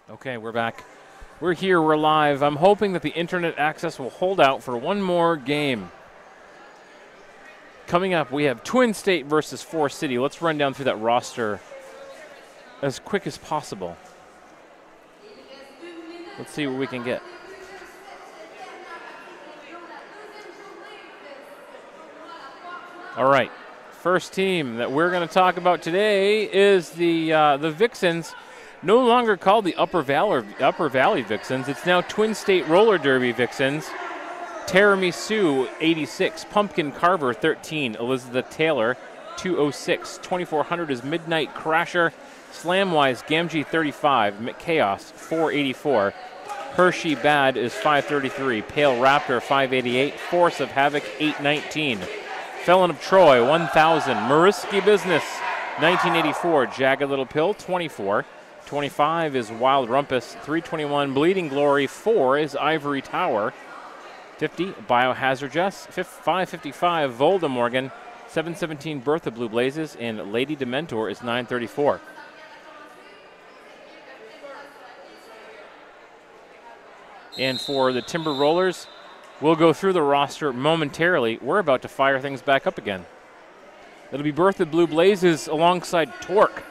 Okay, we're back. We're here, we're live. I'm hoping that the internet access will hold out for one more game. Coming up, we have Twin State versus Foire City. Let's run down through that roster as quick as possible. Let's see what we can get. All right, first team that we're going to talk about today is the Vixens. No longer called the Upper Valley Vixens. It's now Twin State Roller Derby Vixens. Tiramisu, 86. Pumpkin Carver, 13. Elizabeth Taylor, 206. 2400 is Midnight Crasher. Slamwise, Gamgee, 35. Chaos, 484. Hershey Bad is 533. Pale Raptor, 588. Force of Havoc, 819. Felon of Troy, 1000. Mariski Business, 1984. Jagged Little Pill, 24. 25 is Wild Rumpus. 321 Bleeding Glory. 4 is Ivory Tower. 50 Biohazard Jess. 555 Voldemorgan. 717 Bertha Blue Blazes. And Lady Dementor is 934. And for the Timber Rollers, we'll go through the roster momentarily. We're about to fire things back up again. It'll be Bertha Blue Blazes alongside Torque.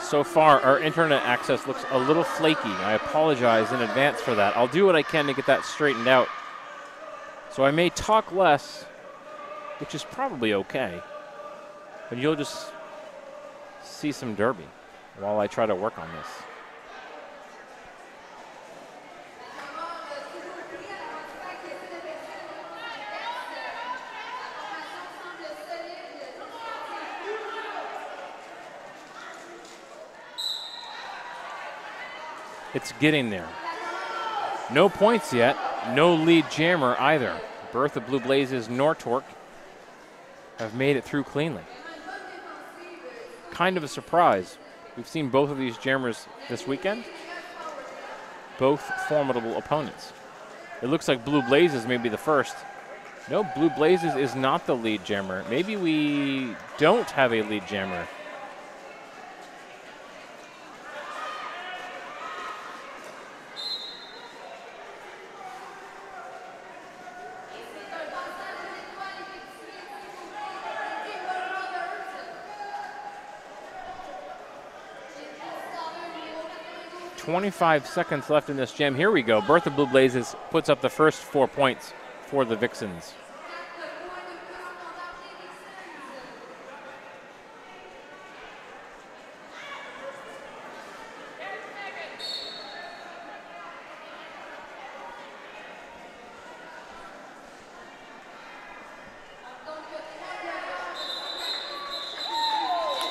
So far, our internet access looks a little flaky. I apologize in advance for that. I'll do what I can to get that straightened out. So I may talk less, which is probably okay. But you'll just see some derby while I try to work on this. It's getting there. No points yet. No lead jammer either. Bertha Blue Blazes nor Torque have made it through cleanly. Kind of a surprise. We've seen both of these jammers this weekend. Both formidable opponents. It looks like Blue Blazes may be the first. No, Blue Blazes is not the lead jammer. Maybe we don't have a lead jammer. .25 seconds left in this jam. Here we go. Bertha Blue Blazes puts up the first 4 points for the Vixens.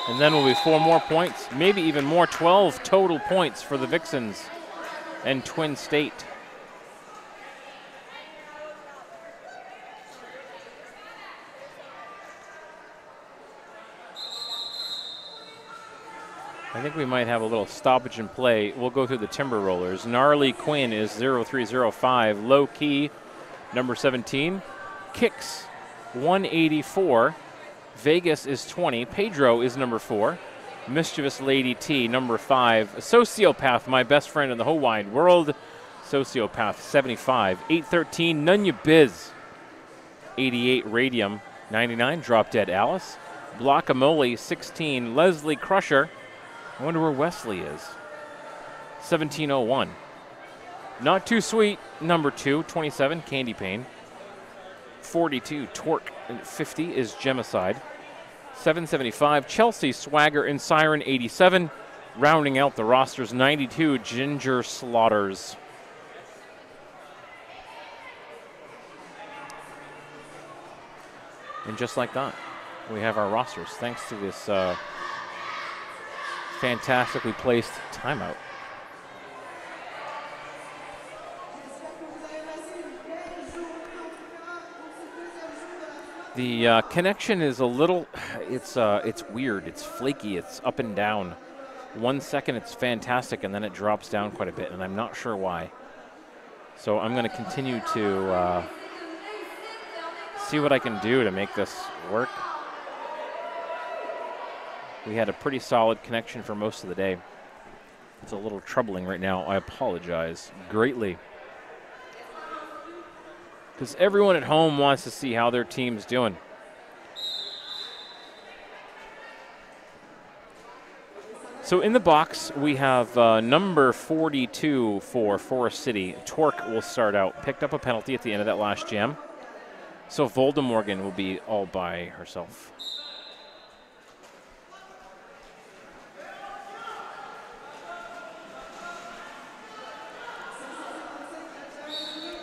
And then will be 4 more points, maybe even more, 12 total points for the Vixens and Twin State. I think we might have a little stoppage in play. We'll go through the Timber Rollers. Gnarly Quinn is 0305. Low Key, number 17. Kicks, 184. Vegas is 20. Pedro is number 4. Mischievous Lady T, number 5. Sociopath, my best friend in the whole wide world. Sociopath, 75. 813, Nunya Biz. 88, Radium. 99, Drop Dead Alice. Blockamole, 16. Leslie Crusher. I wonder where Wesley is. 1701. Not Too Sweet, number 2. 27, Candy Pane. 42, Torque. 50 is Gemicide. 775, Chelsea Swagger and Siren 87. Rounding out the rosters, 92, Ginger Slaughters. And just like that, we have our rosters thanks to this fantastically placed timeout. The connection is a little, it's weird, it's flaky, it's up and down. 1 second it's fantastic, and then it drops down quite a bit, and I'm not sure why. So I'm going to continue to see what I can do to make this work. We had a pretty solid connection for most of the day. It's a little troubling right now. I apologize greatly, because everyone at home wants to see how their team's doing. So in the box, we have number 42 for Forest City. Torque will start out. Picked up a penalty at the end of that last jam. So Voldemorgan will be all by herself.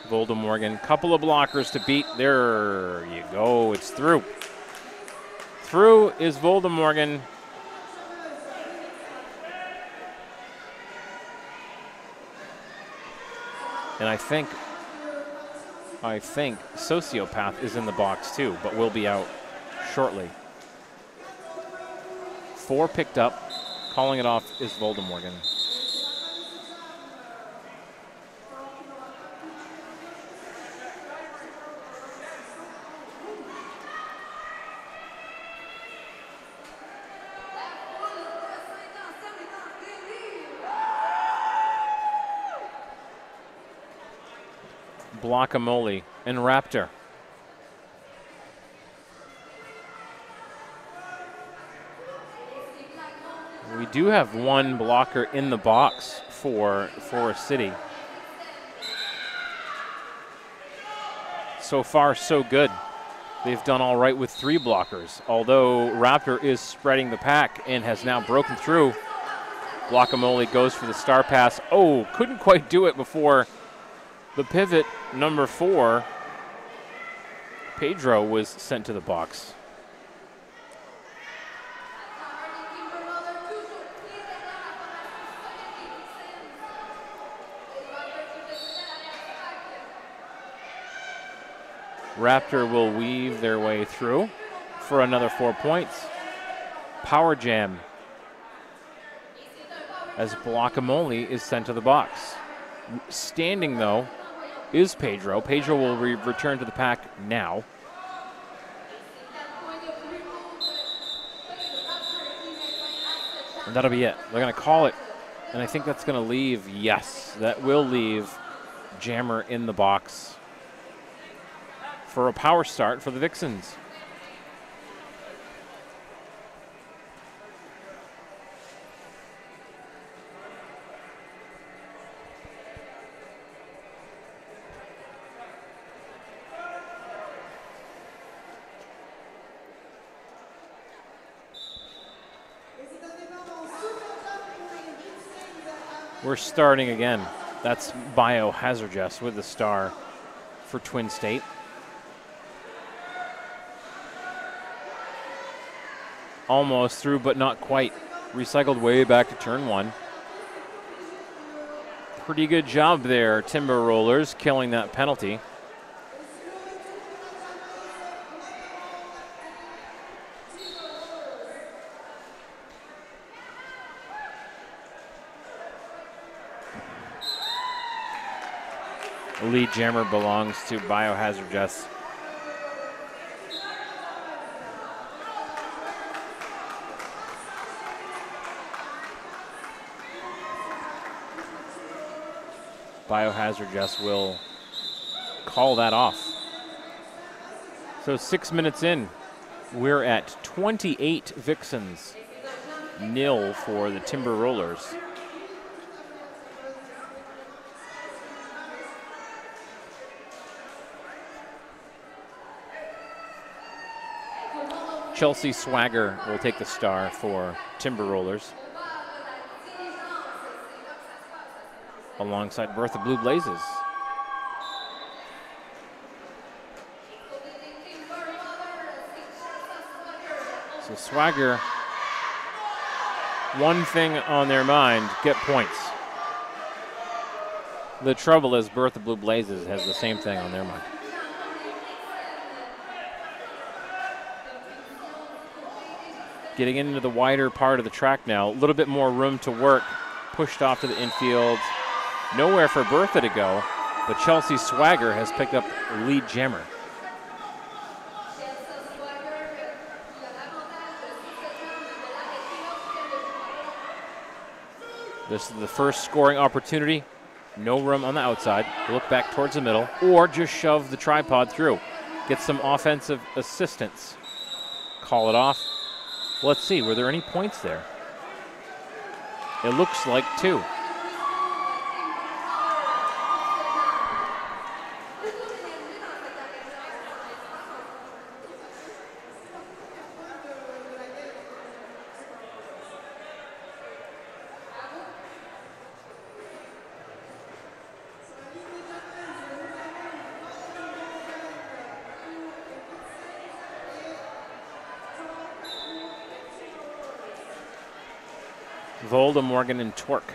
Voldemorgan, couple of blockers to beat. There you go, it's through. Through is Voldemorgan. And I think Sociopath is in the box too, but will be out shortly. 4 picked up. Calling it off is Voldemorgan. Blockamole and Raptor. We do have 1 blocker in the box for Forest City. So far, so good. They've done all right with 3 blockers, although Raptor is spreading the pack and has now broken through. Blockamole goes for the star pass. Oh, couldn't quite do it before the pivot. Number 4, Pedro, was sent to the box. Raptor will weave their way through for another 4 points. Power jam as Blockamole is sent to the box. Standing, though, is Pedro. Pedro will return to the pack now. And that'll be it. They're going to call it, and I think that's going to leave, yes, that will leave Jammer in the box for a power start for the Vixens. We're starting again. That's Biohazard with the star for Twin State. Almost through, but not quite. Recycled way back to turn 1. Pretty good job there, Timber Rollers, killing that penalty. Lead jammer belongs to Biohazard Jess. Biohazard Jess will call that off. So 6 minutes in, we're at 28 Vixens, 0 for the Timber Rollers. Chelsea Swagger will take the star for Timber Rollers, alongside Bertha Blue Blazes. So Swagger, one thing on their mind, get points. The trouble is Bertha Blue Blazes has the same thing on their mind. Getting into the wider part of the track now. A little bit more room to work. Pushed off to the infield. Nowhere for Bertha to go, but Chelsea Swagger has picked up lead jammer. This is the first scoring opportunity. No room on the outside. Look back towards the middle, or just shove the tripod through. Get some offensive assistance. Call it off. Let's see, were there any points there? It looks like 2. Volda, Morgan, and Torque.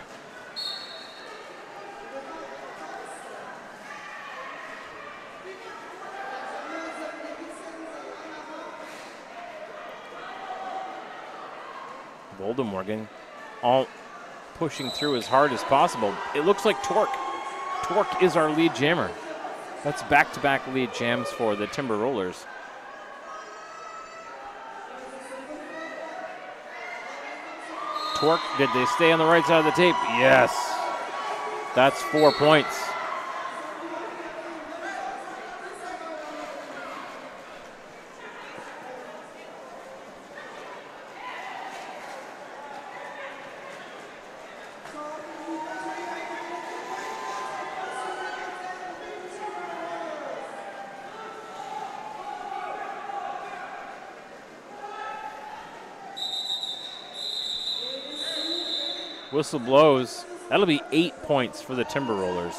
Volda, Morgan, all pushing through as hard as possible. It looks like Torque. Torque is our lead jammer. That's back-to-back lead jams for the Timber Rollers. Torque, did they stay on the right side of the tape? Yes. That's 4 points. Whistle blows. That'll be 8 points for the Timber Rollers.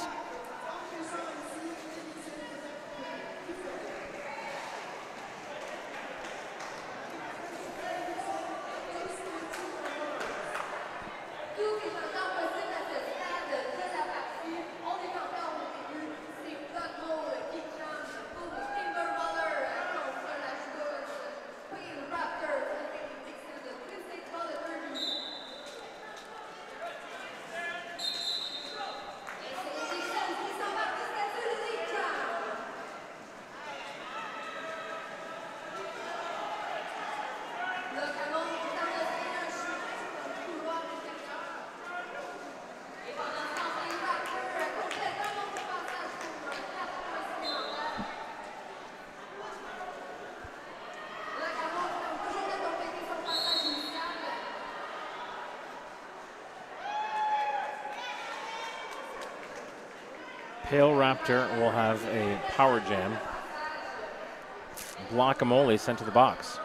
Pale Raptor will have a power jam. Guacamole sent to the box.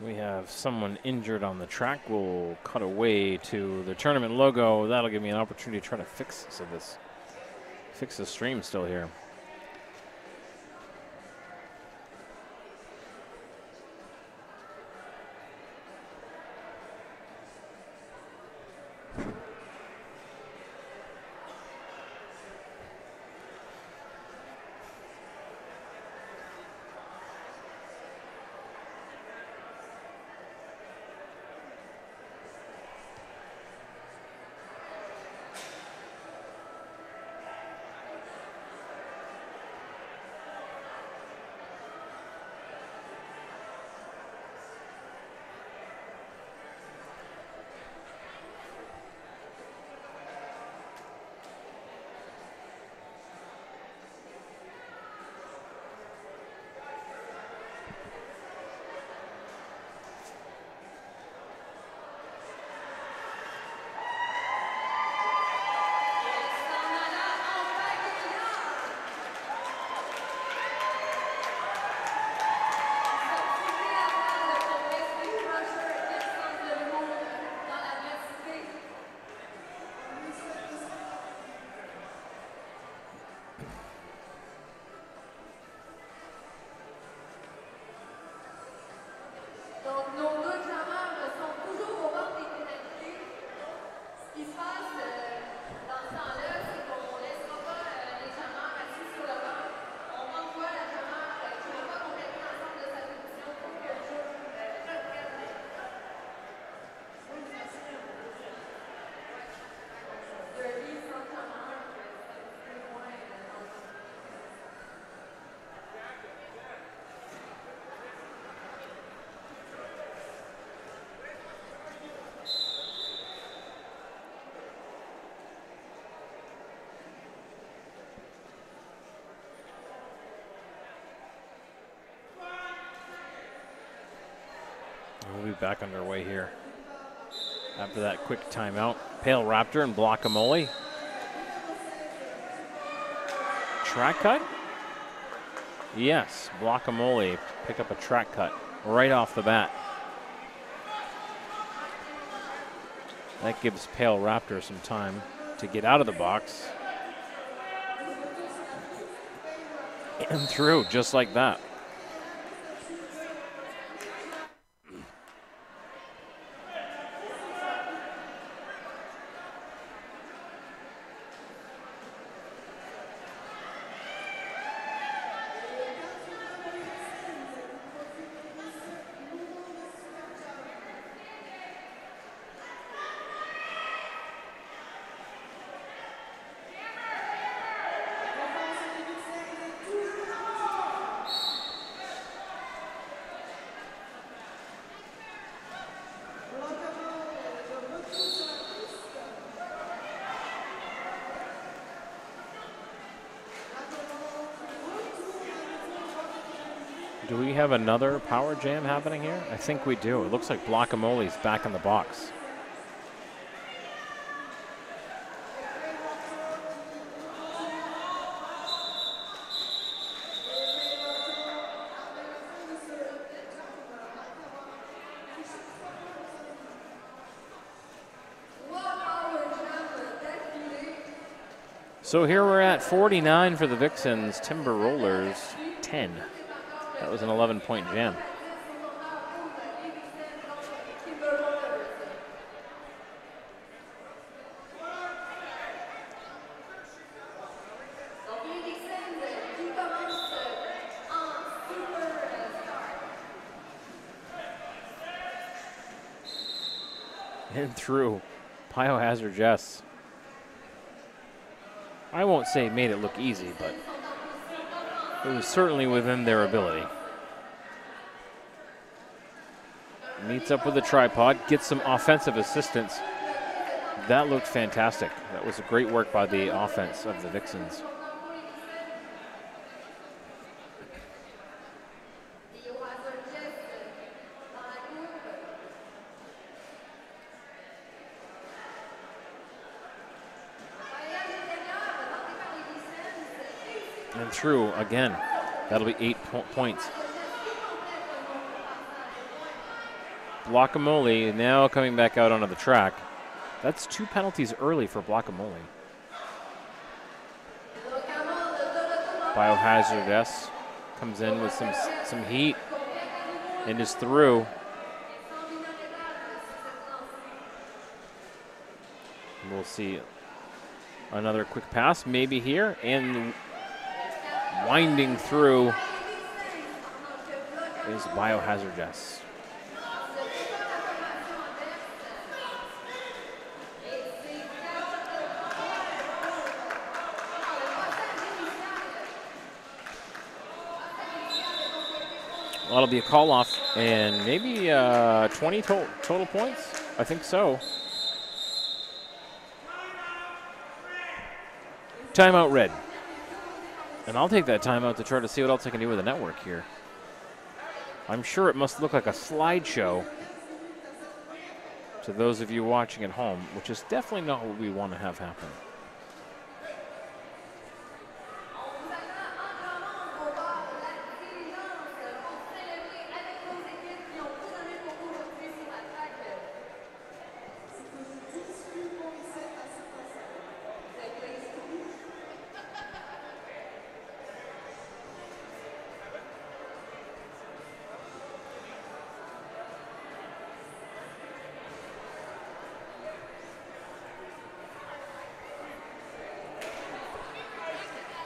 We have someone injured on the track. We'll cut away to the tournament logo. That'll give me an opportunity to try to fix the stream still here. We'll be back underway here after that quick timeout. Pale Raptor and Blockamole. Track cut? Yes, Blockamole pick up a track cut right off the bat. That gives Pale Raptor some time to get out of the box. And through, just like that. Do we have another power jam happening here? I think we do. It looks like Blockamole's back in the box. So here we're at 49 for the Vixens, Timber Rollers 10. That was an 11-point jam. And through. Biohazard Jess. I won't say made it look easy, but it was certainly within their ability. Meets up with the tripod, gets some offensive assistance. That looked fantastic. That was great work by the offense of the Vixens. And through again. That'll be 8 points. Blockamole now coming back out onto the track. That's 2 penalties early for Blockamole. Biohazard S comes in with some heat and is through. We'll see another quick pass maybe here, and winding through is Biohazard S. That'll be a call off and maybe 20 total points. I think so. Timeout red. And I'll take that timeout to try to see what else I can do with the network here. I'm sure it must look like a slideshow to those of you watching at home, which is definitely not what we want to have happen.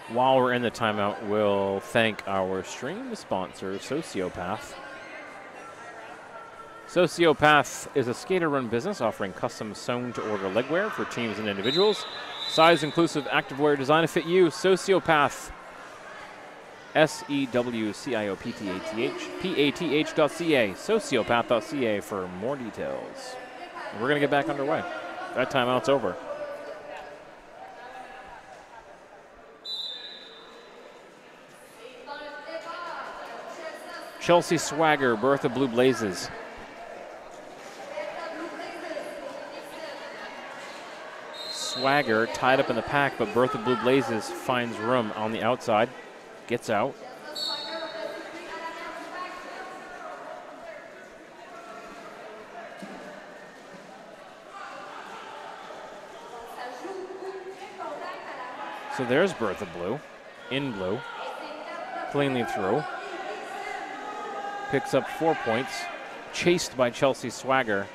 While we're in the timeout, we'll thank our stream sponsor, Sociopath. Sociopath is a skater-run business offering custom sewn-to-order legwear for teams and individuals. Size-inclusive activewear designed to fit you. Sociopath, SEWCIOPTHPATH.ca, sociopath.ca for more details. And we're going to get back underway. That timeout's over. Chelsea Swagger, Bertha Blue Blazes. Swagger tied up in the pack, but Bertha Blue Blazes finds room on the outside, gets out. So there's Bertha Blue, in blue, cleanly through. Picks up 4 points, chased by Chelsea Swagger.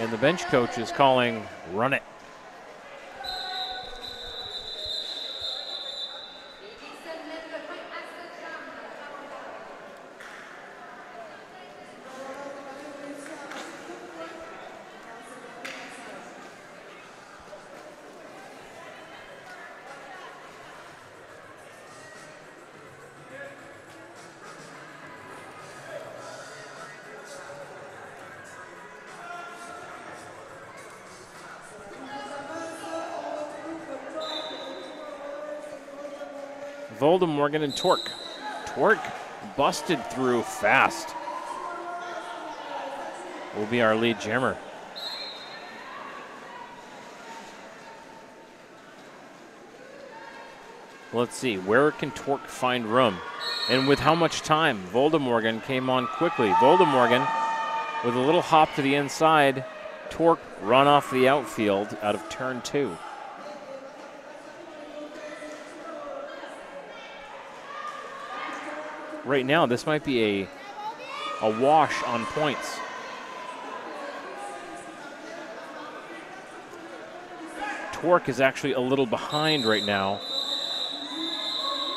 And the bench coach is calling, run it. Voldemorgan and Torque. Torque busted through fast. Will be our lead jammer. Let's see, where can Torque find room? And with how much time? Voldemorgan came on quickly. Voldemorgan with a little hop to the inside. Torque run off the outfield out of turn 2. Right now, this might be a wash on points. Torque is actually a little behind right now.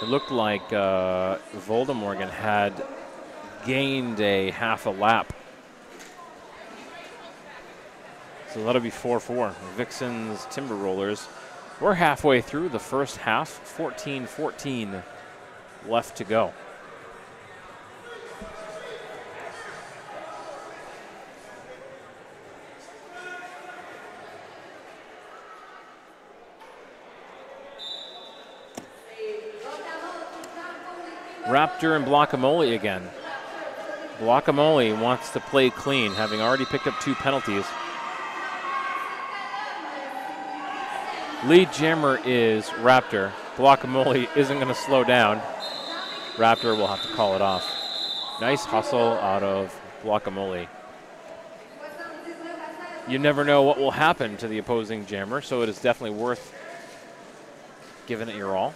It looked like Voldemorgan had gained a half a lap. So that'll be 4-4. Vixens, Timber Rollers. We're halfway through the first half, 14-14 left to go. Raptor and Blockamole again. Blockamole wants to play clean, having already picked up 2 penalties. Lead jammer is Raptor. Blockamole isn't going to slow down. Raptor will have to call it off. Nice hustle out of Blockamole. You never know what will happen to the opposing jammer, so it is definitely worth giving it your all.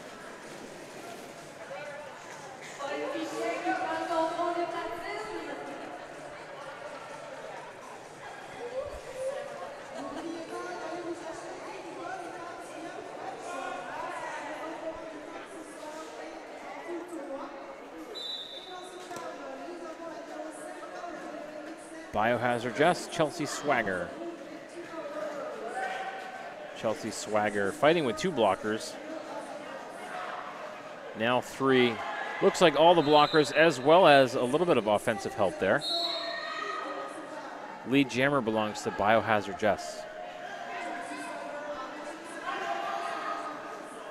Biohazard Jess, Chelsea Swagger. Chelsea Swagger fighting with 2 blockers. Now 3. Looks like all the blockers as well as a little bit of offensive help there. Lead jammer belongs to Biohazard Jess.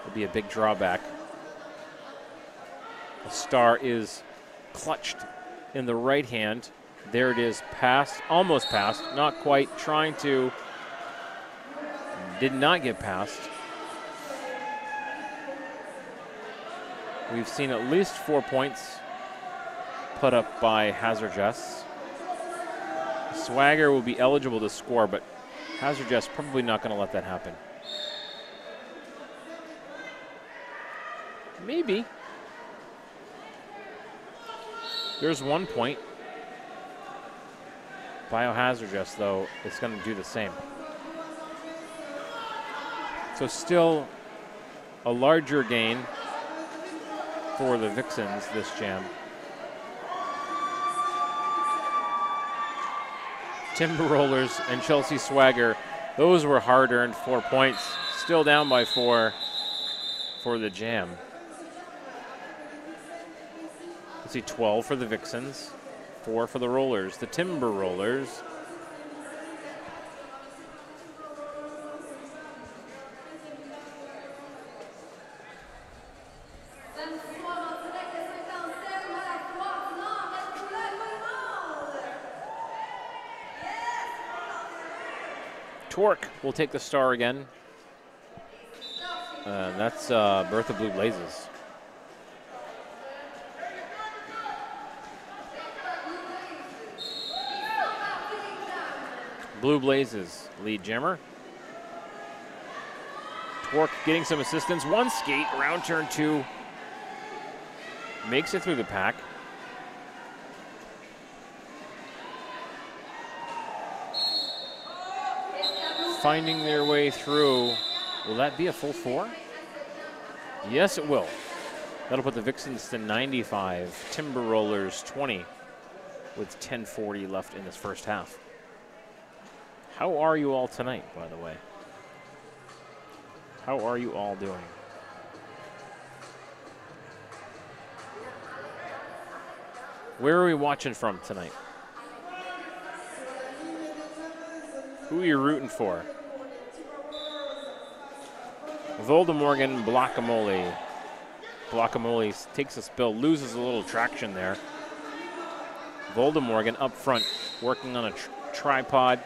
Would be a big drawback. The star is clutched in the right hand. There it is, passed, almost passed, not quite, trying to, did not get past. We've seen at least 4 points put up by Hazard Jess. Swagger will be eligible to score, but Hazard Jess probably not going to let that happen. Maybe. There's 1 point. Biohazard Jess, though, is going to do the same. So still a larger gain for the Vixens this jam. Timber Rollers and Chelsea Swagger, those were hard-earned 4 points. Still down by 4 for the jam. Let's see, 12 for the Vixens. 4 for the Rollers, the Timber Rollers. Torque will take the star again. That's Bertha Blue Blazes. Blue Blazes, lead jammer. Torque getting some assistance. One skate around turn 2. Makes it through the pack. Finding their way through. Will that be a full 4? Yes, it will. That'll put the Vixens to 95. Timber Rollers 20 with 10:40 left in this first half. How are you all tonight, by the way? How are you all doing? Where are we watching from tonight? Who are you rooting for? Voldemorgan Blockamole. Blockamole takes a spill, loses a little traction there. Voldemorgan up front, working on a tripod.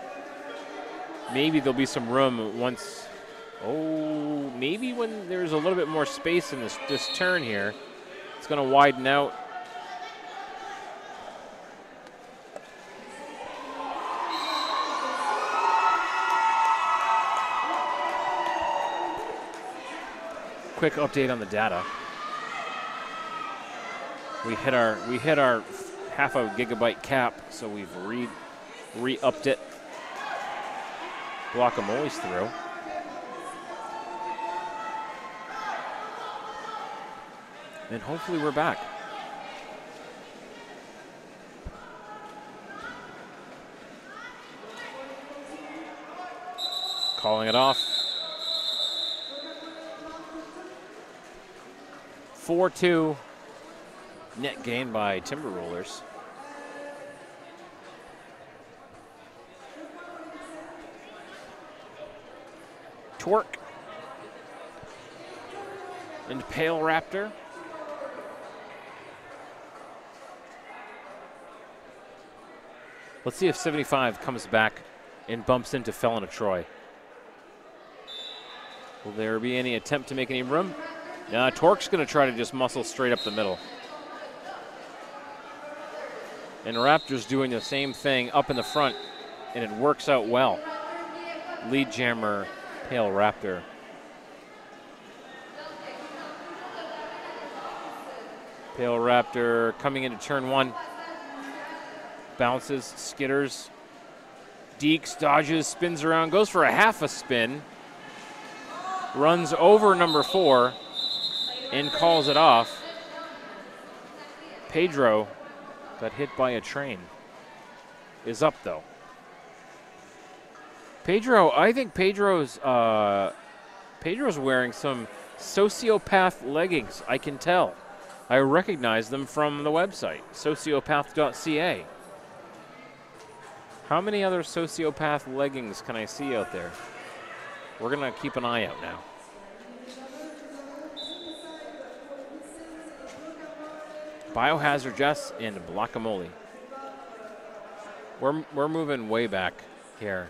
Maybe there'll be some room once. Oh, maybe when there's a little bit more space in this turn here, it's going to widen out. Quick update on the data. We hit our half a gigabyte cap, so we've re-upped it. Guacamole's through. And hopefully we're back. Calling it off. 4-2. Net gain by Timber Rollers. Torque and Pale Raptor. Let's see if 75 comes back and bumps into Felon of Troy. Will there be any attempt to make any room? Torque's going to try to just muscle straight up the middle. And Raptor's doing the same thing up in the front, and it works out well. Lead jammer, Pale Raptor. Pale Raptor coming into turn 1. Bounces, skitters. Deeks, dodges, spins around, goes for a half a spin. Runs over number 4 and calls it off. Pedro got hit by a train. Is up though. Pedro, I think Pedro's wearing some sociopath leggings. I can tell. I recognize them from the website, sociopath.ca. How many other sociopath leggings can I see out there? We're gonna keep an eye out now. Biohazard Jess and Blockamole. We're moving way back here.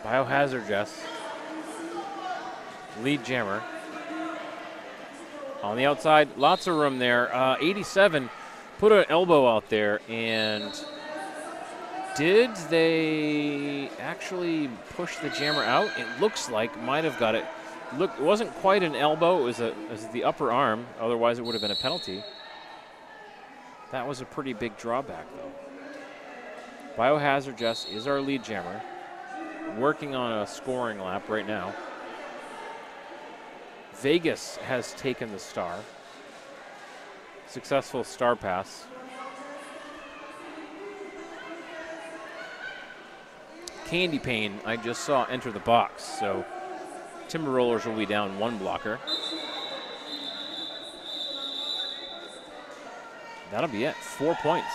Biohazard Jess. Lead jammer. On the outside, lots of room there. 87 put an elbow out there, and did they actually push the jammer out? It looks like might have got it. Look, it wasn't quite an elbow. It was the upper arm. Otherwise, it would have been a penalty. That was a pretty big drawback, though. Biohazard Jess is our lead jammer, working on a scoring lap right now. Vegas has taken the star. Successful star pass. Candy Pane, I just saw enter the box, so Timber Rollers will be down 1 blocker. That'll be it. 4 points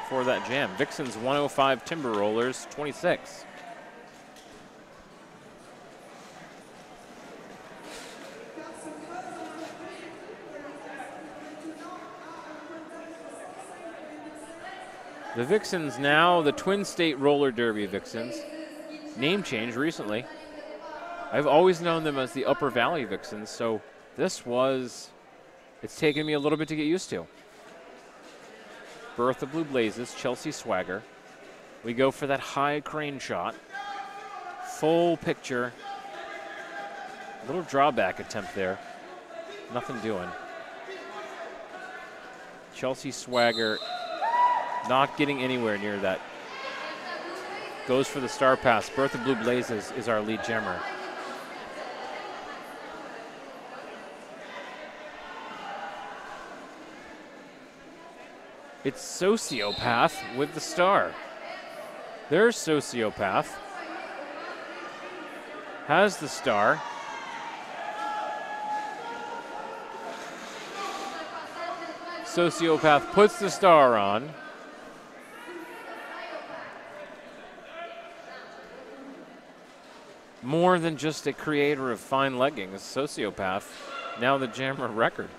for that jam. Vixens 105, Timber Rollers 26. The Vixens now, the Twin State Roller Derby Vixens. Name change recently. I've always known them as the Upper Valley Vixens, so it's taken me a little bit to get used to. Bertha Blue Blazes, Chelsea Swagger. We go for that high crane shot. Full picture. A little drawback attempt there. Nothing doing. Chelsea Swagger not getting anywhere near that. Goes for the star pass. Bertha Blue Blazes is our lead jammer. It's Sociopath with the star. There's Sociopath. Has the star. Sociopath puts the star on. More than just a creator of fine leggings, Sociopath, now the jammer record.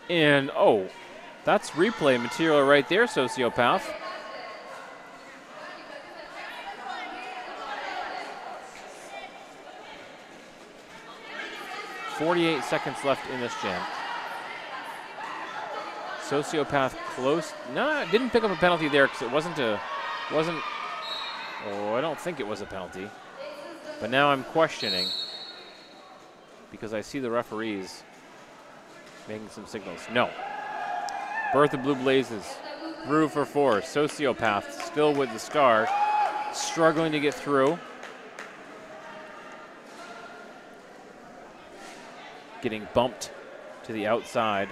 And, oh, that's replay material right there, Sociopath. .48 seconds left in this jam. Sociopath close. No, didn't pick up a penalty there because it wasn't. Oh, I don't think it was a penalty. But now I'm questioning because I see the referees making some signals. No. Bertha Blue Blazes through for 4. Sociopath still with the star, struggling to get through. Getting bumped to the outside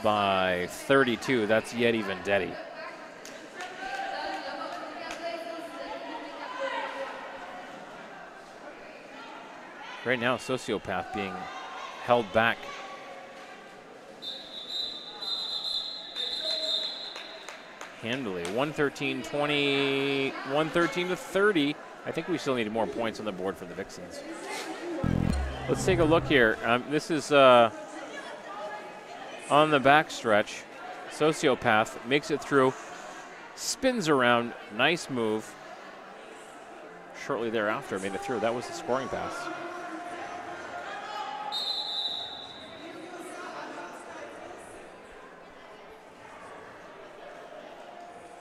by 32. That's Yeti Vendetti. Right now, Sociopath being held back. Handily. 113-20, 113-30. I think we still need more points on the board for the Vixens. Let's take a look here. This is on the back stretch. Sociopath makes it through, spins around, nice move. Shortly thereafter, made it through. That was the scoring pass.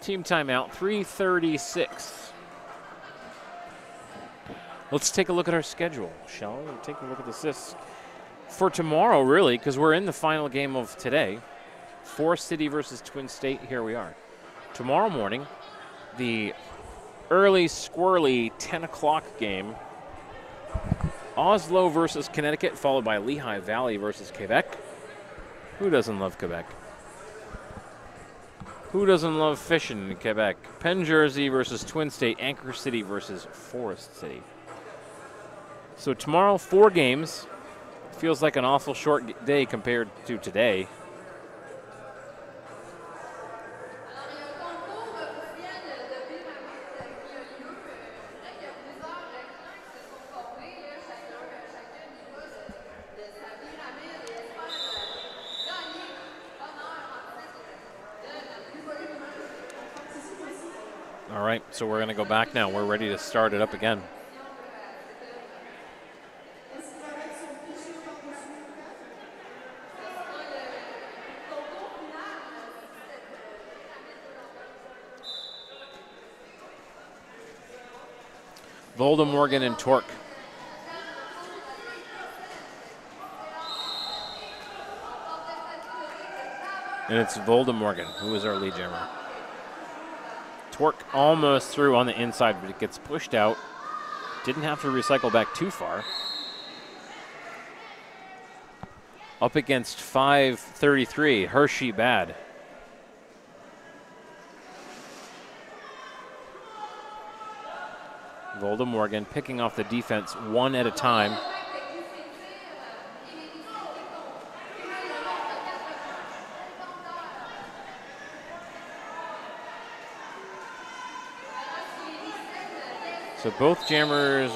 Team timeout, 3:36. Let's take a look at our schedule, shall we? Take a look at this for tomorrow, really, because we're in the final game of today. Forest City versus Twin State. Here we are. Tomorrow morning, the early, squirrely 10 o'clock game. Oslo versus Connecticut, followed by Lehigh Valley versus Quebec. Who doesn't love Quebec? Who doesn't love fishing in Quebec? Penn Jersey versus Twin State. Anchor City versus Forest City. So tomorrow, 4 games. Feels like an awful short day compared to today. All right, so we're going to go back now. We're ready to start it up again. Voldemorgan and Torque. And it's Voldemorgan who is our lead jammer. Torque almost through on the inside, but it gets pushed out. Didn't have to recycle back too far. Up against 5:33, Hershey Bad. Voldemorgan picking off the defense one at a time. So both jammers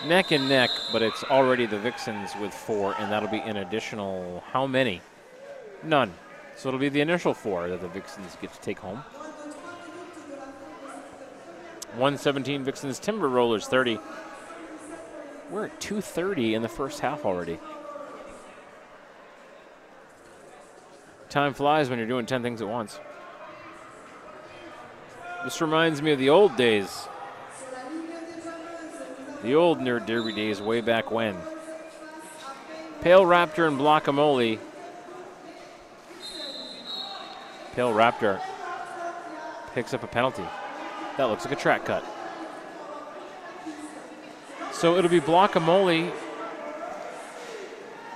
neck and neck, but it's already the Vixens with 4, and that'll be an additional, how many? None. So it'll be the initial 4 that the Vixens get to take home. 117 Vixens, Timber Rollers 30. We're at 2:30 in the first half already. Time flies when you're doing 10 things at once. This reminds me of the old days. The old Nerd Derby days way back when. Pale Raptor and Blockamole. Pale Raptor picks up a penalty. That looks like a track cut. So it'll be Blockamole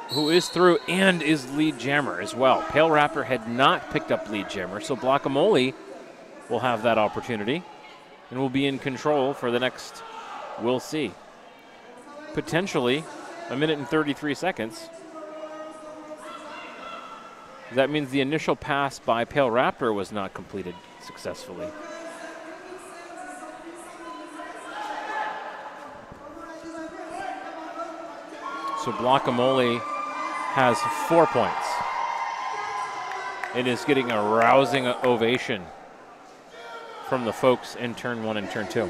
who is through and is lead jammer as well. Pale Raptor had not picked up lead jammer, so Blockamole will have that opportunity and will be in control for the next, we'll see, potentially 1 minute and 33 seconds. That means the initial pass by Pale Raptor was not completed successfully. So Blockamole has 4 points. It is getting a rousing ovation from the folks in turn 1 and turn 2.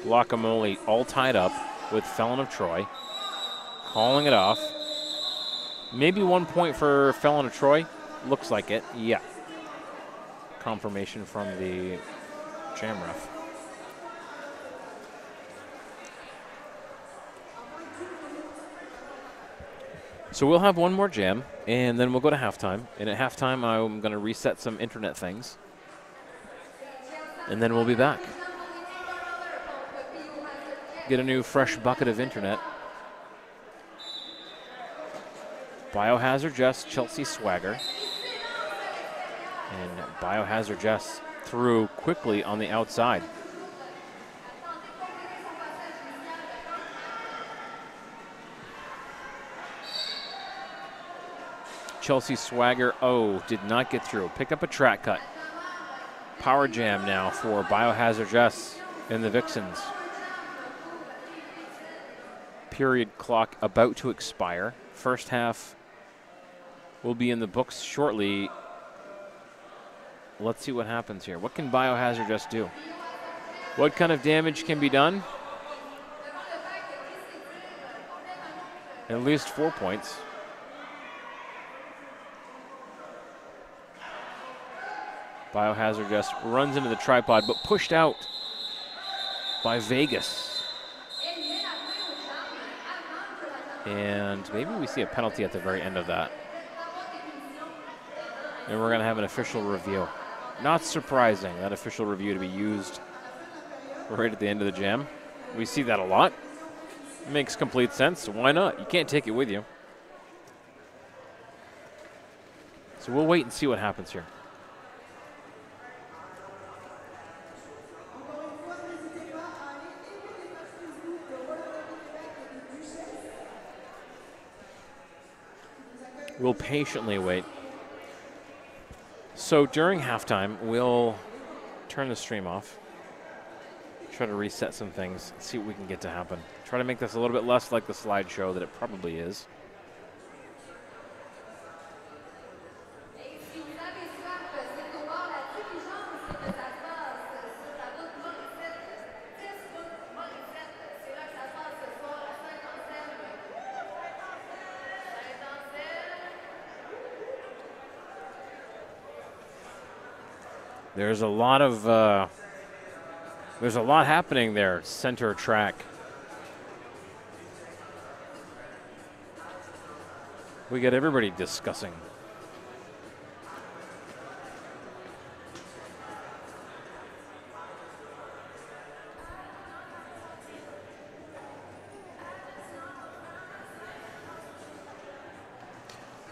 Blockamole all tied up with Felon of Troy, calling it off. Maybe 1 point for Felon of Troy. Looks like it, yeah. Confirmation from the jam ref. So we'll have one more jam, and then we'll go to halftime. And at halftime, I'm going to reset some internet things. And then we'll be back. Get a new fresh bucket of internet. Biohazard Jess, Chelsea Swagger. And Biohazard Jess through quickly on the outside. Chelsea Swagger, did not get through. Picked up a track cut. Power jam now for Biohazard Jess and the Vixens. Period clock about to expire. First half will be in the books shortly. Let's see what happens here. What can Biohazard Jess do? What kind of damage can be done? At least 4 points. Biohazard Jess runs into the tripod, but pushed out by Vegas. And maybe we see a penalty at the very end of that. And we're going to have an official review. Not surprising, that official review to be used right at the end of the jam. We see that a lot. It makes complete sense. Why not? You can't take it with you. So we'll wait and see what happens here. We'll patiently wait. So during halftime, we'll turn the stream off, try to reset some things, see what we can get to happen. Try to make this a little bit less like the slideshow that it probably is. There's a lot happening there, center track. We got everybody discussing.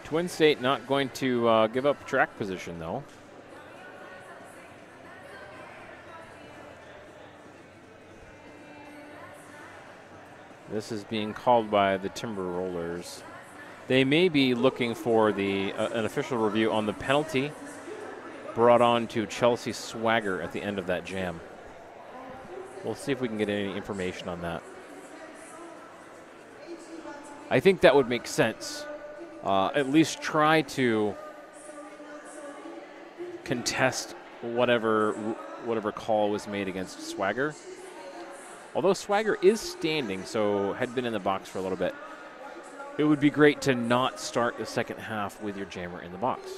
Twin State not going to give up track position though. This is being called by the Timber Rollers. They may be looking for an official review on the penalty brought on to Chelsea Swagger at the end of that jam. We'll see if we can get any information on that. I think that would make sense at least try to contest whatever call was made against Swagger. Although Swagger is standing, so had been in the box for a little bit, it would be great to not start the second half with your jammer in the box.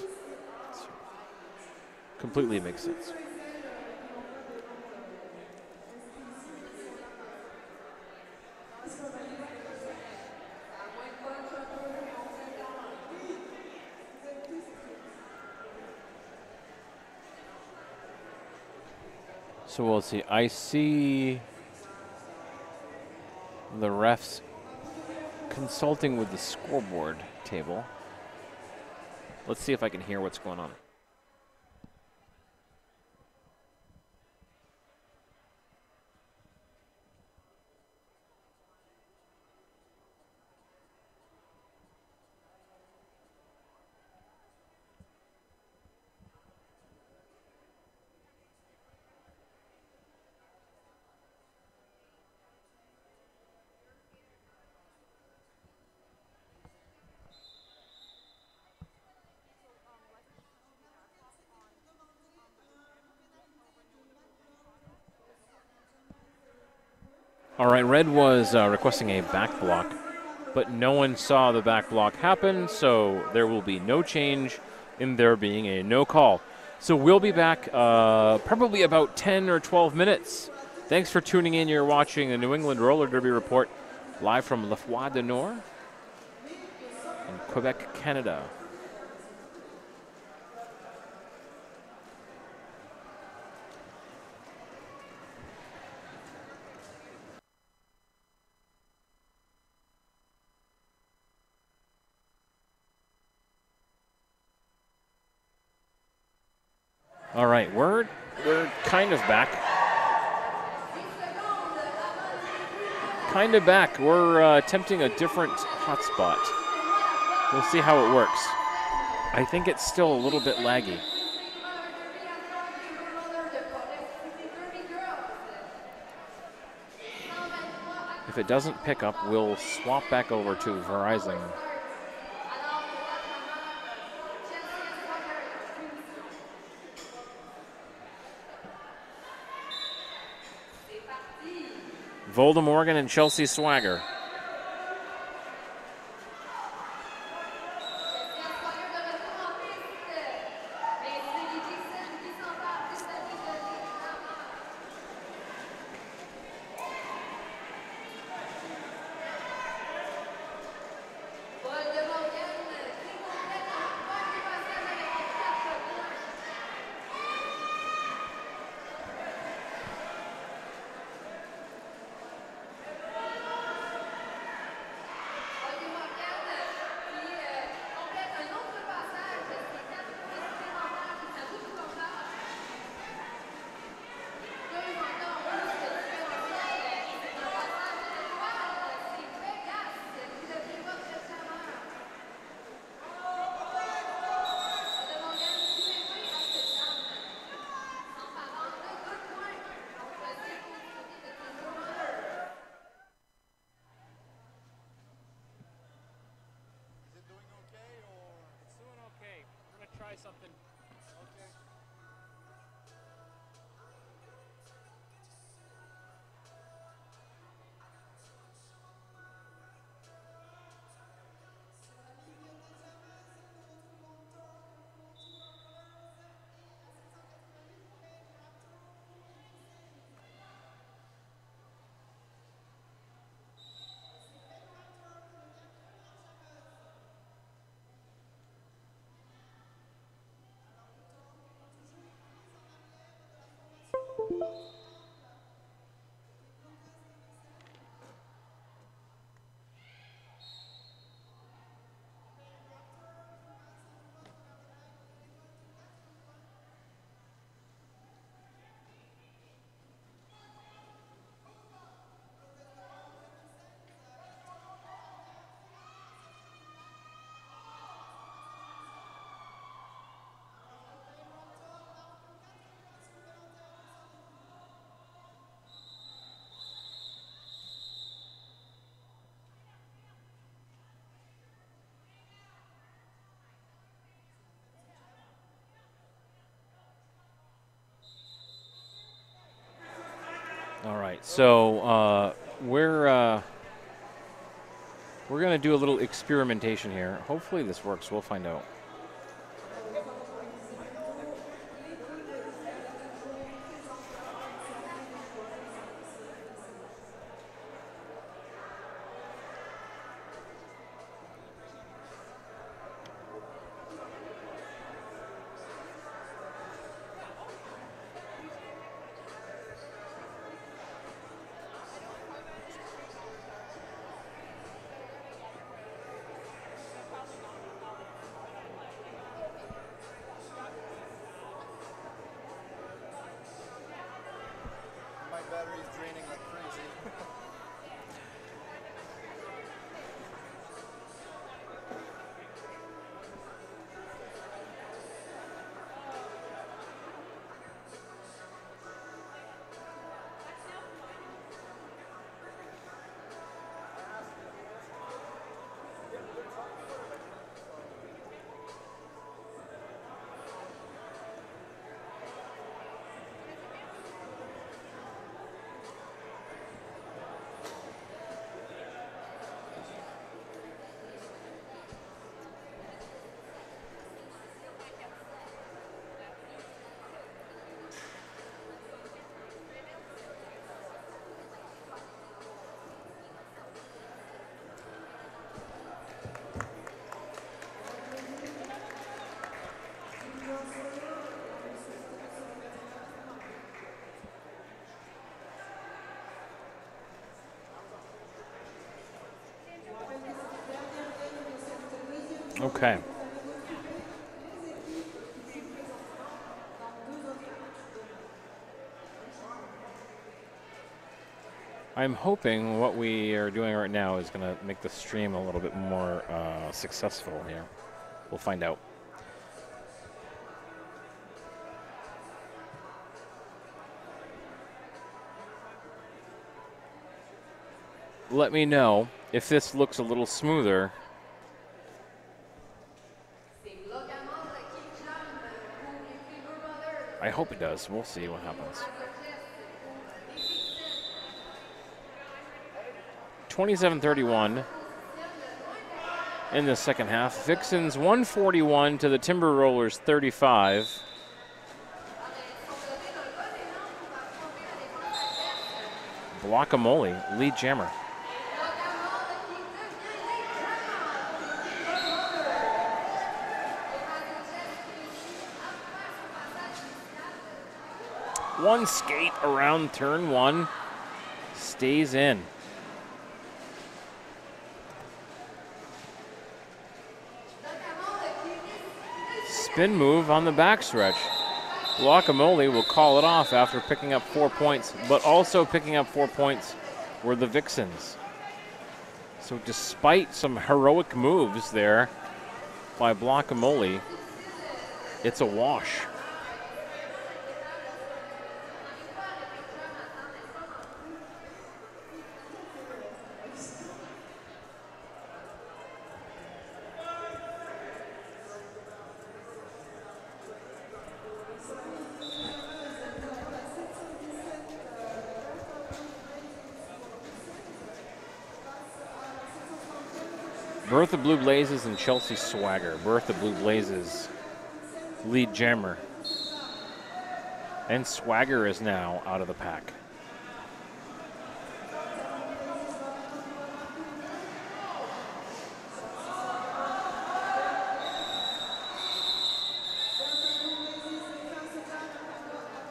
So, completely makes sense. So we'll see. I see the refs consulting with the scoreboard table. Let's see if I can hear what's going on. All right, Red was requesting a back block, but no one saw the back block happen, so there will be no change in there being a no call. So we'll be back probably about 10 or 12 minutes. Thanks for tuning in. You're watching the New England Roller Derby Report live from La Foire du Nord in Quebec, Canada. All right, we're kind of back. We're attempting a different hotspot. We'll see how it works. I think it's still a little bit laggy. If it doesn't pick up, we'll swap back over to Verizon. Volda Morgan and Chelsea Swagger. Something. Okay. All right, so we're going to do a little experimentation here. Hopefully this works. We'll find out. Battery's draining like crazy. Okay. I'm hoping what we are doing right now is going to make the stream a little bit more successful here. We'll find out. Let me know if this looks a little smoother. I hope it does. We'll see what happens. 27-31 in the second half. Vixens 141 to the Timber Rollers 35. Guacamole, lead jammer. One skate around turn one, stays in. Spin move on the backstretch. Guacamole will call it off after picking up 4 points, but also picking up 4 points were the Vixens. So despite some heroic moves there by Guacamole, it's a wash. Bertha Blue Blazes and Chelsea Swagger. Bertha Blue Blazes, lead jammer. And Swagger is now out of the pack.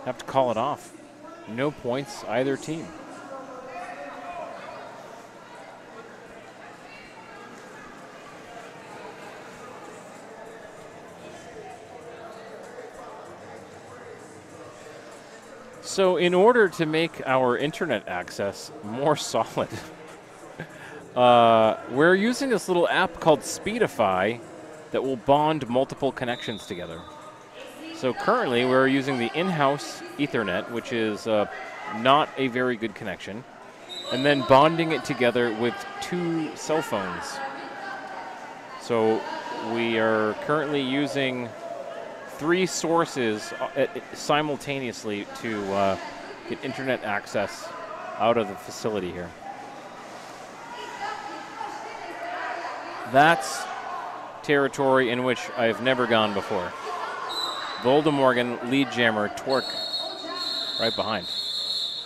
Have to call it off. No points either team. So in order to make our internet access more solid, we're using this little app called Speedify that will bond multiple connections together. So currently we're using the in-house Ethernet, which is not a very good connection, and then bonding it together with 2 cell phones. So we are currently using 3 sources simultaneously to get internet access out of the facility here. That's territory in which I've never gone before. Voldemorgan, lead jammer, Twerk right behind.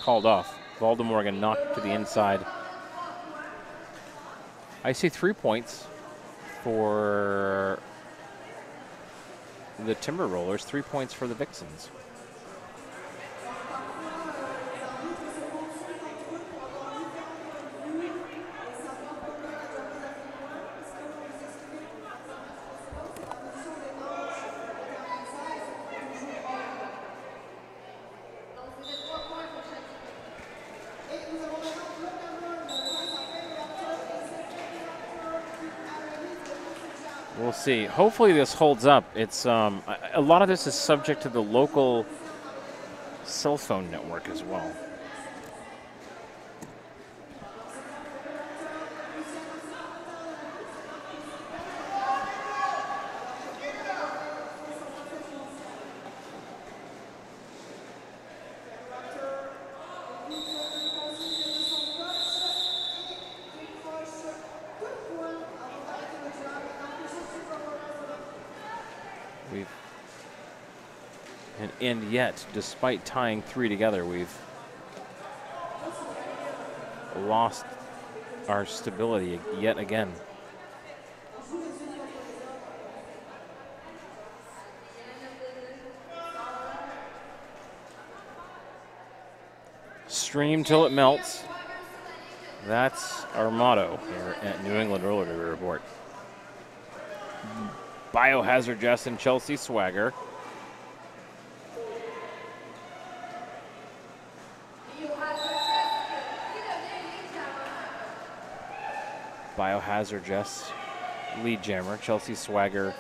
Called off. Voldemorgan knocked to the inside. I see 3 points for the Timber Rollers, 3 points for the Vixens. We'll see. Hopefully this holds up. It's a lot of this is subject to the local cell phone network as well. And yet, despite tying 3 together, we've lost our stability yet again. Stream till it melts. That's our motto here at New England Roller Derby Report. Biohazard Jess and Chelsea Swagger. Biohazard Jess, lead jammer. Chelsea Swagger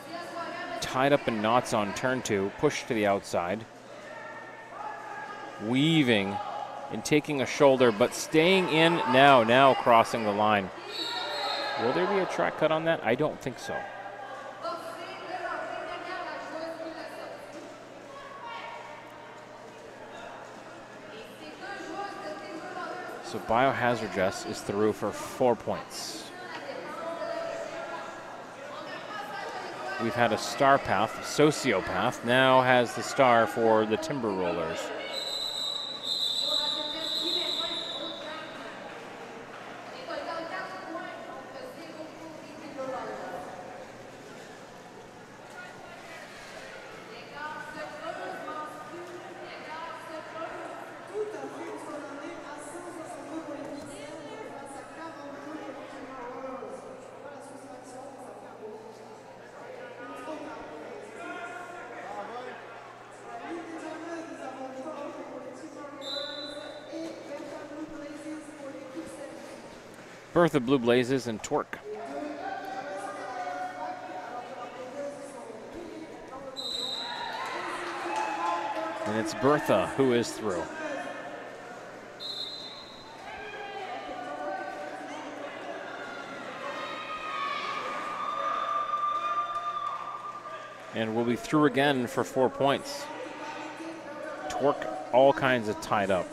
tied up in knots on turn 2, pushed to the outside. Weaving and taking a shoulder, but staying in now crossing the line. Will there be a track cut on that? I don't think so. So Biohazard Jess is through for 4 points. We've had a star path, Sociopath, now has the star for the Timber Rollers. Bertha Blue Blazes and Twerk. And it's Bertha who is through. And we'll be through again for 4 points. Twerk all kinds of tied up.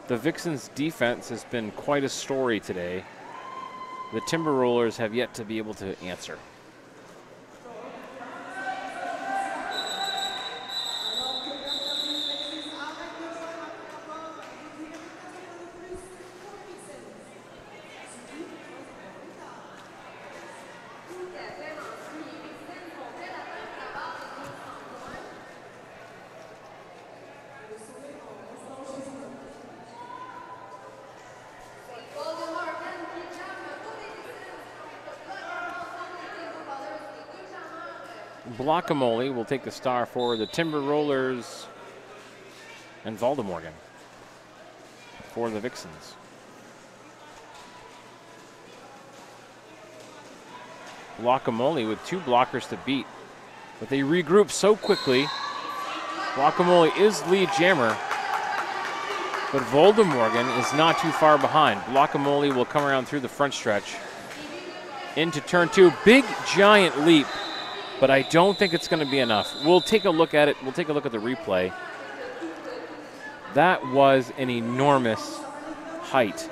The Vixens' defense has been quite a story today. The Timber Rollers have yet to be able to answer. Blockamole will take the star for the Timber Rollers, and Voldemorgan for the Vixens. Blockamole with 2 blockers to beat, but they regroup so quickly. Blockamole is lead jammer, but Voldemorgan is not too far behind. Blockamole will come around through the front stretch into turn 2. Big giant leap, but I don't think it's going to be enough. We'll take a look at it. We'll take a look at the replay. That was an enormous height.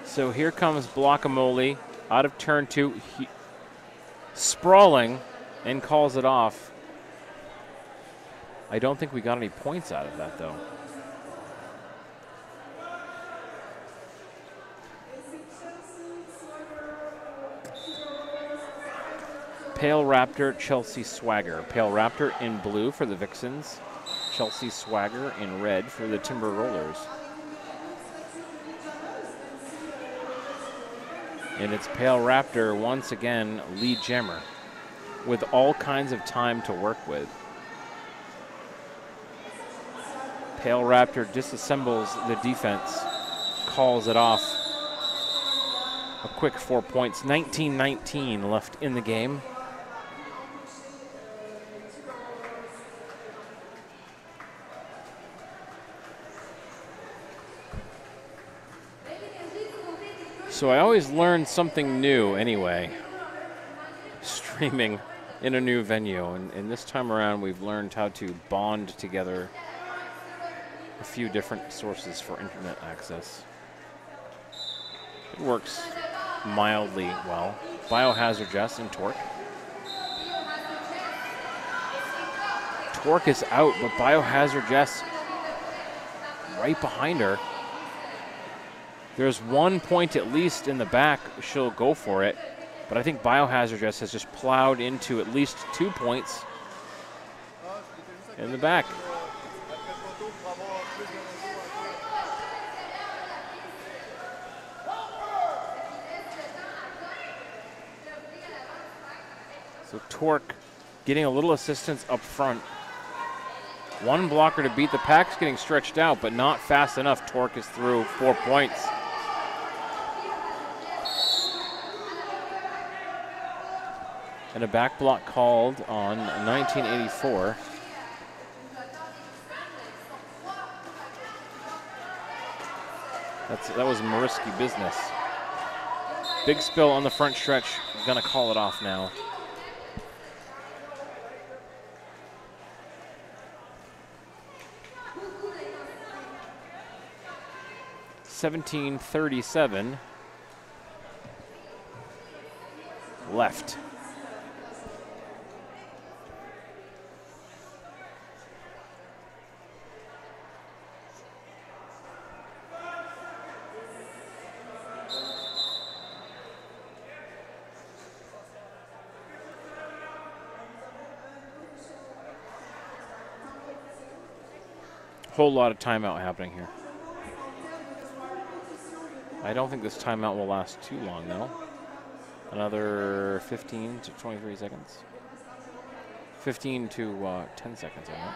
So here comes Guacamole out of turn 2, sprawling, and calls it off. I don't think we got any points out of that, though. Pale Raptor, Chelsea Swagger. Pale Raptor in blue for the Vixens. Chelsea Swagger in red for the Timber Rollers. And it's Pale Raptor once again, lead jammer, with all kinds of time to work with. Pale Raptor disassembles the defense, calls it off. A quick 4 points, 19-19 left in the game. So I always learn something new anyway, streaming in a new venue. And this time around, we've learned how to bond together a few different sources for internet access. It works mildly well. Biohazard Jess and Torque. Torque is out, but Biohazard Jess right behind her. There's 1 point at least in the back. She'll go for it. But I think Biohazard Jess has just plowed into at least 2 points in the back. So Torque getting a little assistance up front. One blocker to beat. The pack's getting stretched out, but not fast enough. Torque is through 4 points. And a back block called on 1984. That was Mariski business. Big spill on the front stretch. Gonna call it off now. $17.37 left. Whole lot of timeout happening here. I don't think this timeout will last too long, though. Another 15 to 23 seconds. 15 to 10 seconds, I think.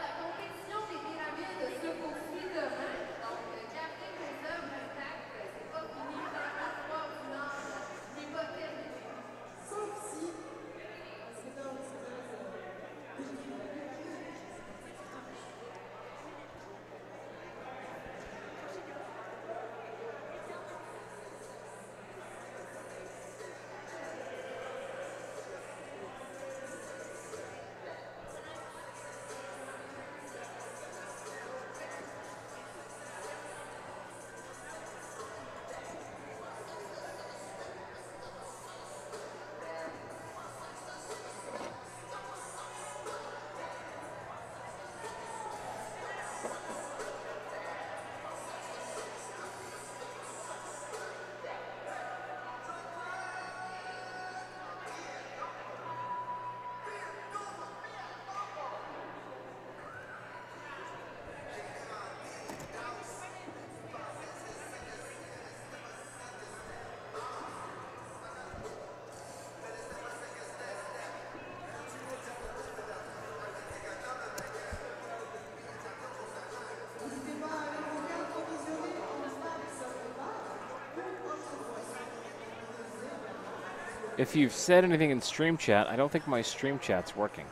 If you've said anything in stream chat, I don't think my stream chat's working.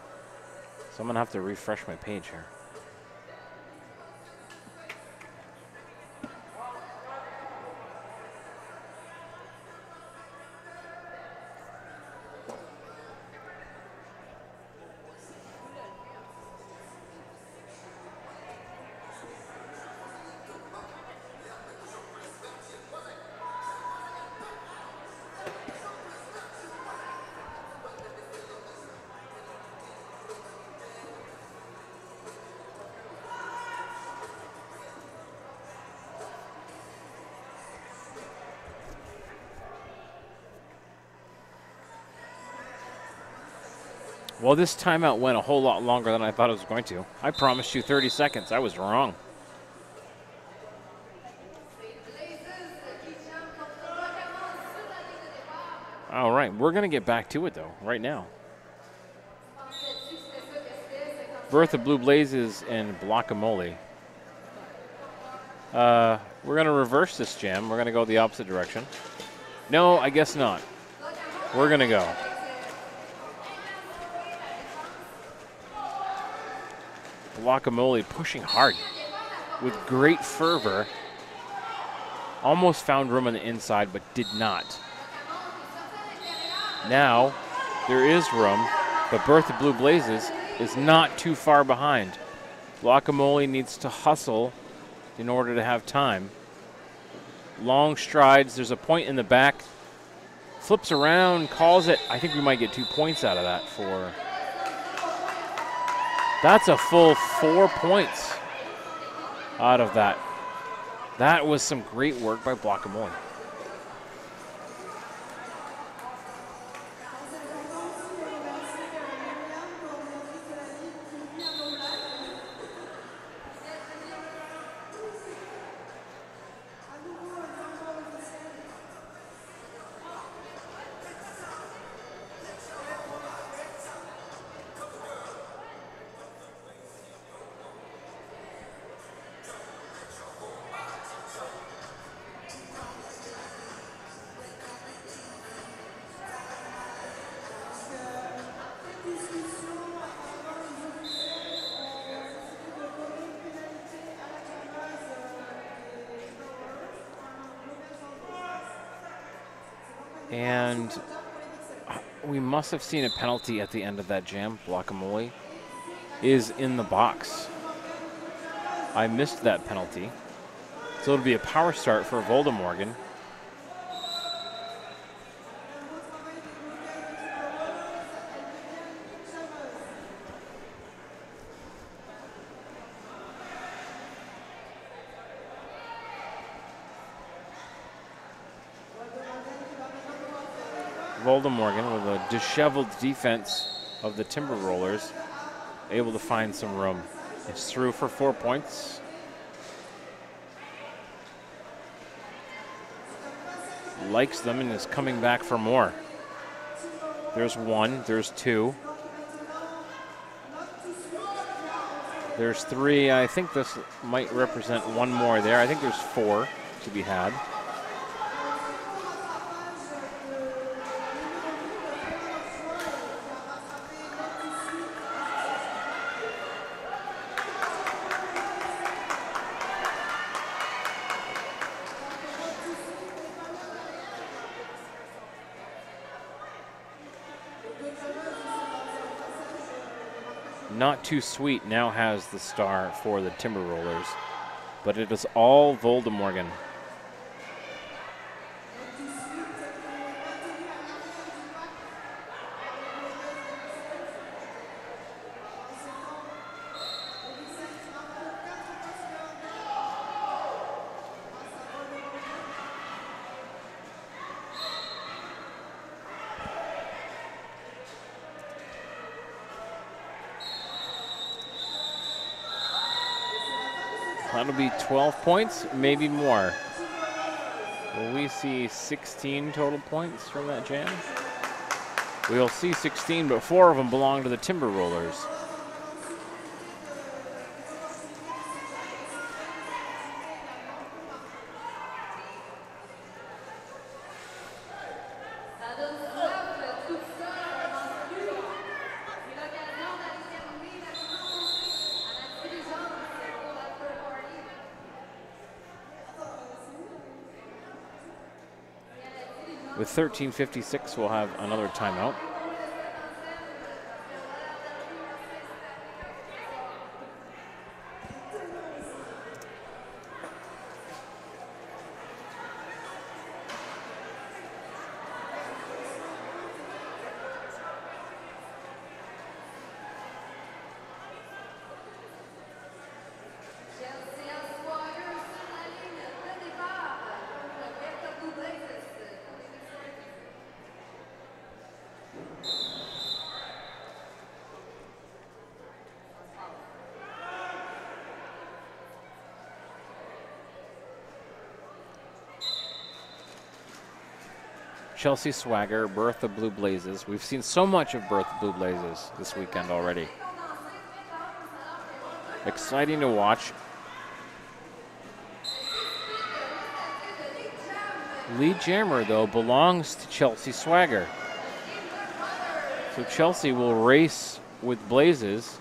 So I'm gonna have to refresh my page here. Well, this timeout went a whole lot longer than I thought it was going to. I promised you 30 seconds. I was wrong. All right, we're going to get back to it, though, right now. Bertha Blue Blazes and Guacamole. We're going to reverse this jam. We're going to go the opposite direction. No, I guess not. We're going to go. Guacamole pushing hard with great fervor. Almost found room on the inside, but did not. Now, there is room, but Bertha Blue Blazes is not too far behind. Guacamole needs to hustle in order to have time. Long strides. There's a point in the back. Flips around, calls it. I think we might get 2 points out of that for... That's a full 4 points out of that. That was some great work by Guacamole. And we must have seen a penalty at the end of that jam. Guacamole is in the box. I missed that penalty. So it'll be a power start for Voldemorgan. Voldemorgan with a disheveled defense of the Timber Rollers, able to find some room. It's through for 4 points. Likes them and is coming back for more. There's 1, there's 2. There's 3. I think this might represent 1 more there. I think there's 4 to be had. Not Too Sweet now has the star for the Timber Rollers, but it is all Voldemorgan. That'll be 12 points, maybe more. Will we see 16 total points from that jam? We'll see 16, but 4 of them belong to the Timber Rollers. With 13:56, we'll have another timeout. Chelsea Swagger, Bertha Blue Blazes. We've seen so much of Bertha Blue Blazes this weekend already. Exciting to watch. Lead jammer, though, belongs to Chelsea Swagger. So Chelsea will race with Blazes.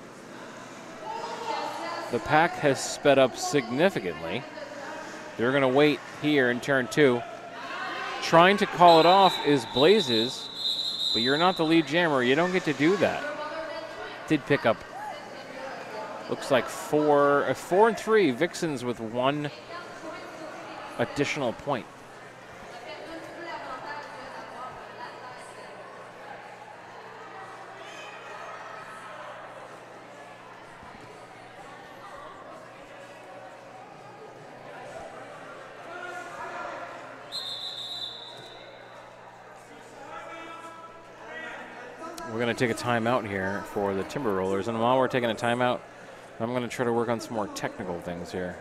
The pack has sped up significantly. They're going to wait here in turn 2. Trying to call it off is Blazes, but you're not the lead jammer. You don't get to do that. Did pick up, looks like 4 and 3 Vixens with 1 additional point. We're going to take a timeout here for the Timber Rollers, and while we're taking a timeout, I'm going to try to work on some more technical things here.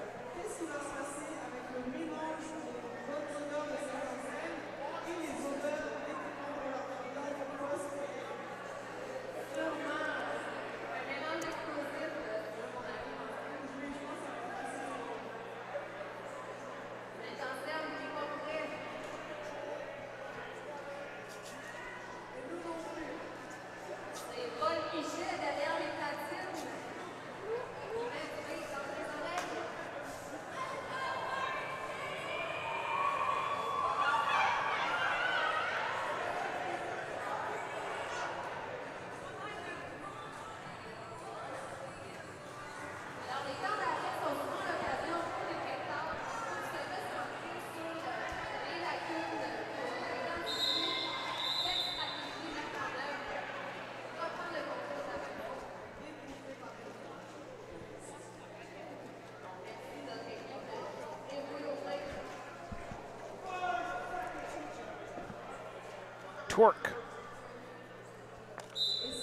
Torque.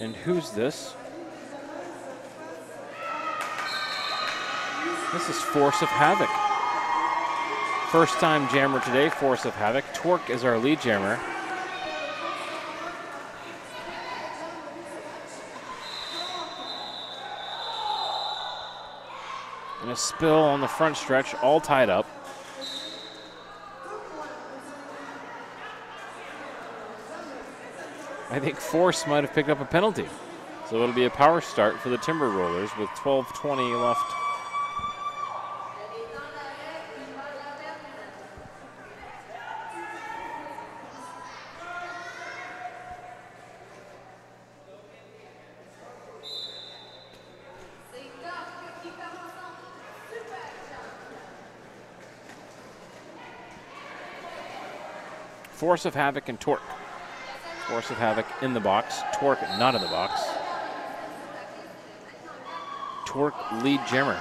And who's this? This is Force of Havoc. First time jammer today, Force of Havoc. Torque is our lead jammer. And a spill on the front stretch, all tied up. I think Force might have picked up a penalty. So it'll be a power start for the Timber Rollers with 12:20 left. Force of Havoc and Torque. Force of Havoc in the box, Torque not in the box. Torque lead jammer.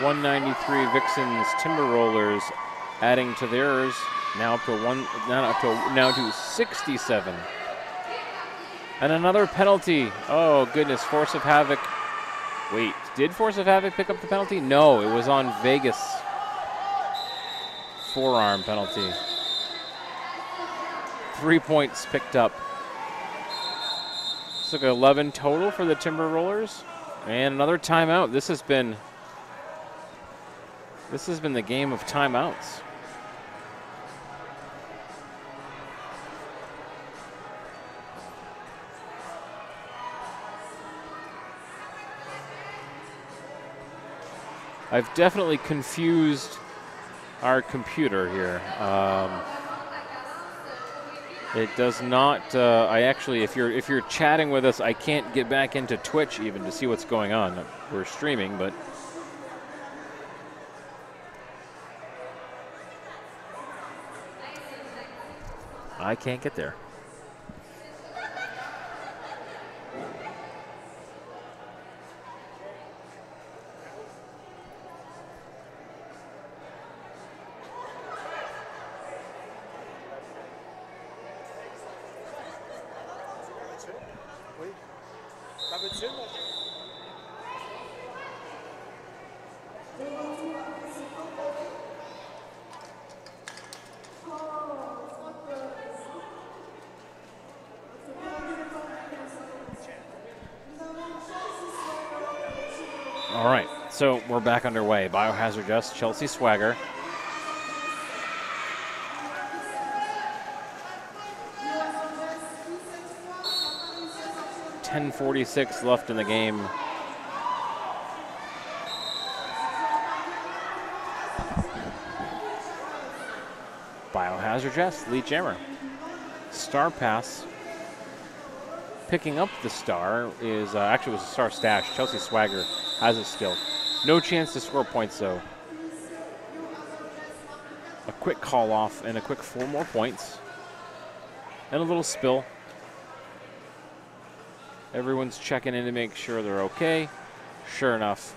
.193 Vixens Timber Rollers adding to theirs, now to 67. And another penalty. Oh goodness, Force of Havoc. Wait, did Force of Havoc pick up the penalty? No, it was on Vegas. Forearm penalty. 3 points picked up. So 11 total for the Timber Rollers. And another timeout. This has been the game of timeouts. I've definitely confused our computer here. It does not. I actually, if you're chatting with us, I can't get back into Twitch even to see what's going on. We're streaming, but. I can't get there. So we're back underway. Biohazard Dust, Chelsea Swagger. .10:46 left in the game. Biohazard Jess, lead jammer. Star pass. Picking up the star is, actually it was a star stash. Chelsea Swagger has it still. No chance to score points though. A quick call off and a quick 4 more points. And a little spill. Everyone's checking in to make sure they're okay. Sure enough,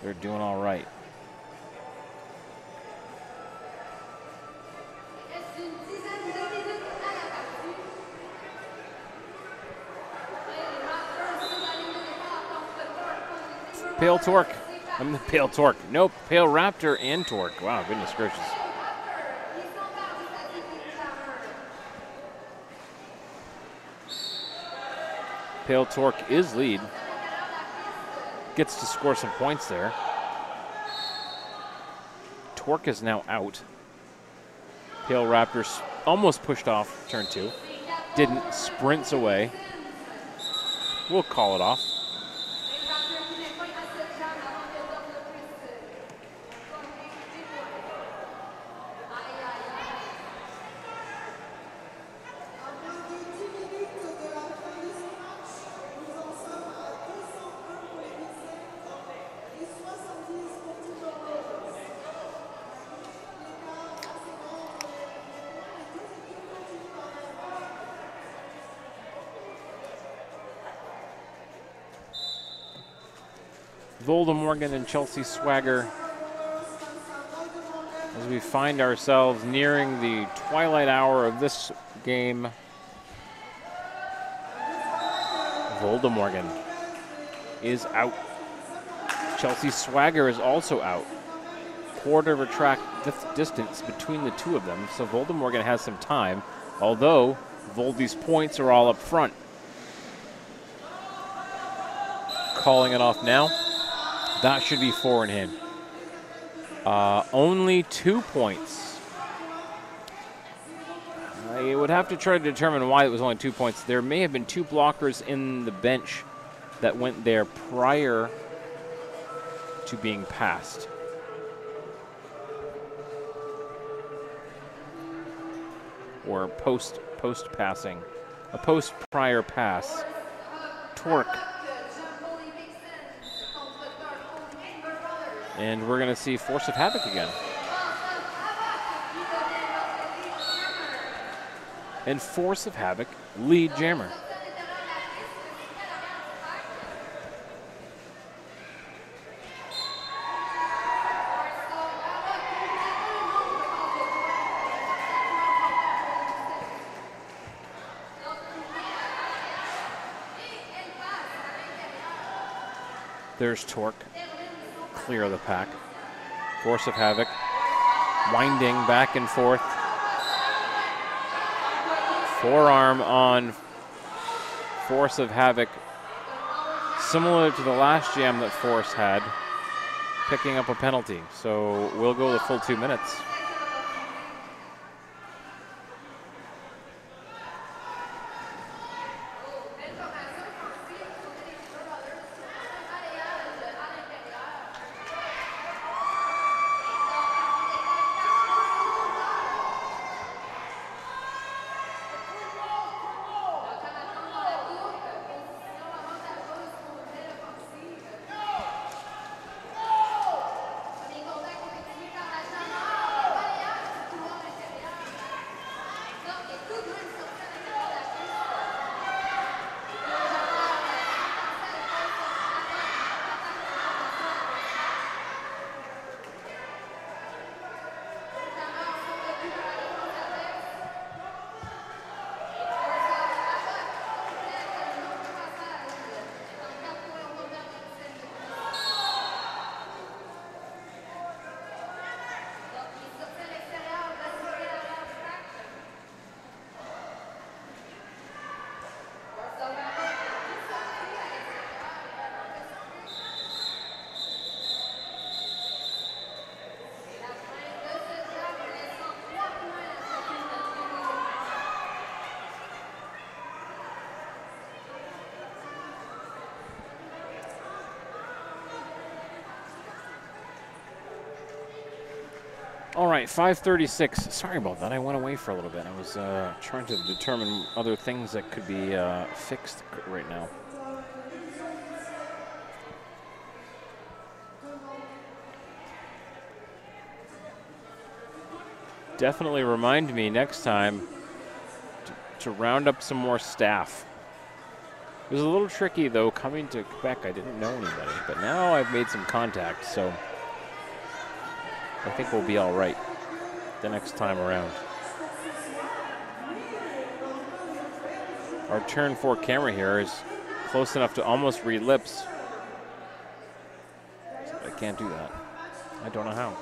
they're doing all right. Pale Torque. Pale Torque. Nope. Pale Raptor and Torque. Wow, goodness gracious. Pale Torque is lead. Gets to score some points there. Torque is now out. Pale Raptor almost pushed off turn 2. Didn't. Sprints away. We'll call it off. Voldemorgan and Chelsea Swagger as we find ourselves nearing the twilight hour of this game. Voldemorgan is out. Chelsea Swagger is also out. Quarter of a track distance between the two of them, so Voldemorgan has some time, although Voldy's points are all up front. Calling it off now. That should be 4 in him. Only 2 points. I would have to try to determine why it was only 2 points. There may have been 2 blockers in the bench that went there prior to being passed. Or post passing. A post prior pass. Torque. And we're going to see Force of Havoc again. And Force of Havoc, lead jammer. There's Torque. Clear of the pack. Force of Havoc. Winding back and forth. Forearm on Force of Havoc. Similar to the last jam that Force had. Picking up a penalty. So we'll go the full 2 minutes. All right, 5:36. Sorry about that. I went away for a little bit. I was trying to determine other things that could be fixed right now. Definitely remind me next time to round up some more staff. It was a little tricky, though, coming to Quebec. I didn't know anybody, but now I've made some contacts, so I think we'll be all right the next time around. Our turn 4 camera here is close enough to almost read lips. I can't do that. I don't know how.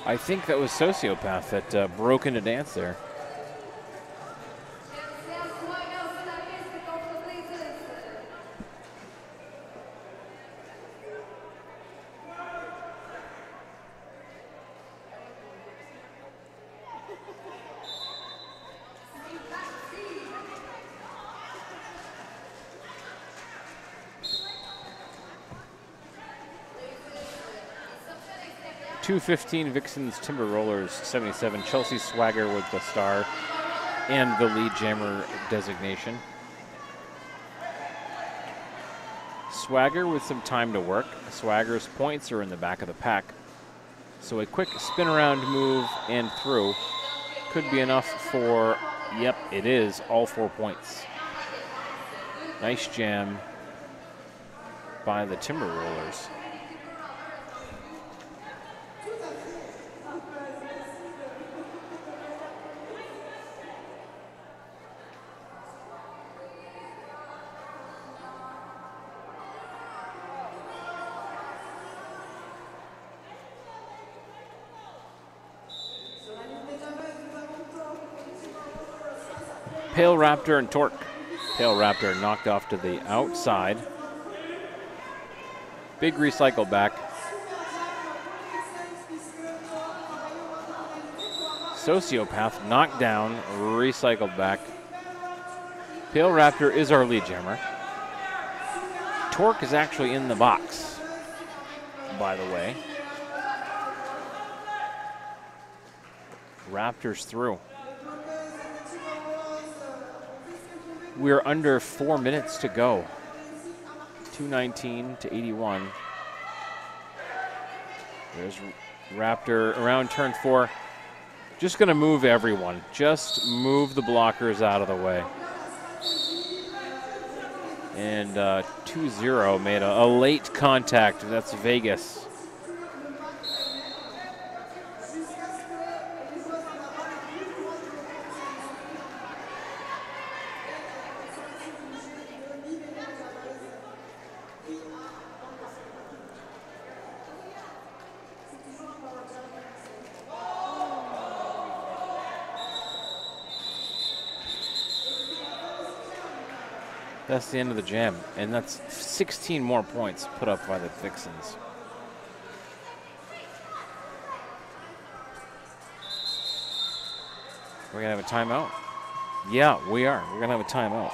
I think that was Sociopath that broke into dance there. .215 Vixens, Timber Rollers, 77. Chelsea Swagger with the star and the lead jammer designation. Swagger with some time to work. Swagger's points are in the back of the pack. So a quick spin around move and through could be enough for, yep, it is, all 4 points. Nice jam by the Timber Rollers. Pale Raptor and Torque. Pale Raptor knocked off to the outside. Big recycle back. Sociopath knocked down, recycled back. Pale Raptor is our lead jammer. Torque is actually in the box, by the way. Raptor's through. We're under 4 minutes to go. 2:19 to 81. There's Raptor around turn 4. Just going to move everyone. Just move the blockers out of the way. And 2-0 made a late contact. That's Vegas. That's the end of the jam, and that's 16 more points put up by the Vixens. We're gonna have a timeout? Yeah, we are. We're gonna have a timeout.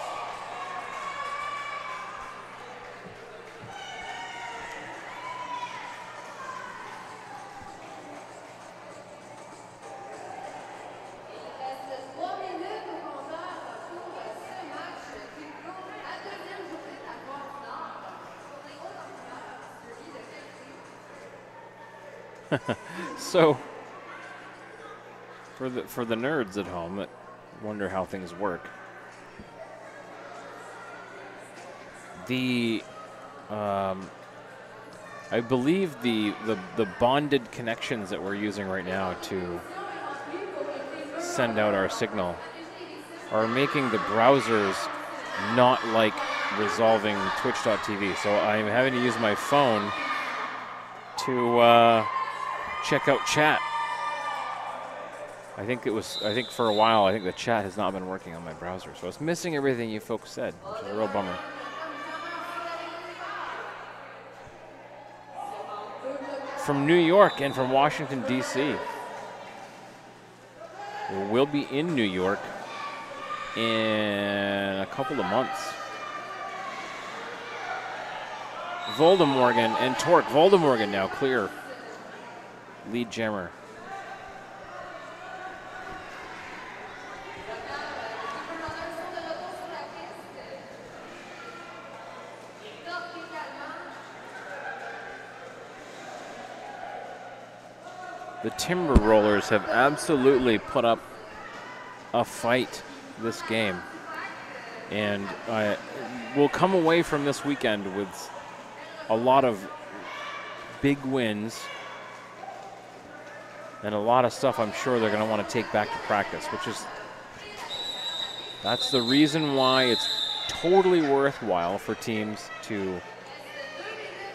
So, for the nerds at home that wonder how things work, I believe the bonded connections that we're using right now to send out our signal are making the browsers not like resolving Twitch.tv. So I'm having to use my phone to check out chat. I think for a while, I think the chat has not been working on my browser, so it's missing everything you folks said, which is a real bummer. From New York and from Washington, D.C. We'll be in New York in a couple of months. Voldemorgan and Torque. Voldemorgan now clear. Lead jammer. The Timber Rollers have absolutely put up a fight this game. And we'll come away from this weekend with a lot of big wins and a lot of stuff I'm sure they're going to want to take back to practice, that's the reason why it's totally worthwhile for teams to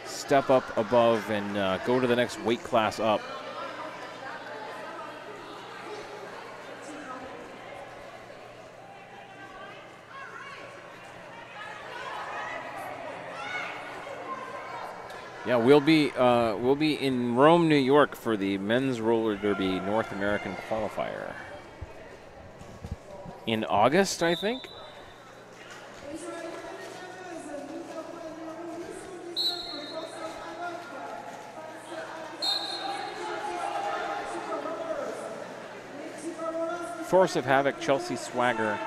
step up above and go to the next weight class up. Yeah, we'll be in Rome, New York for the Men's Roller Derby North American Qualifier in August, I think. Force of Havoc, Chelsea Swagger.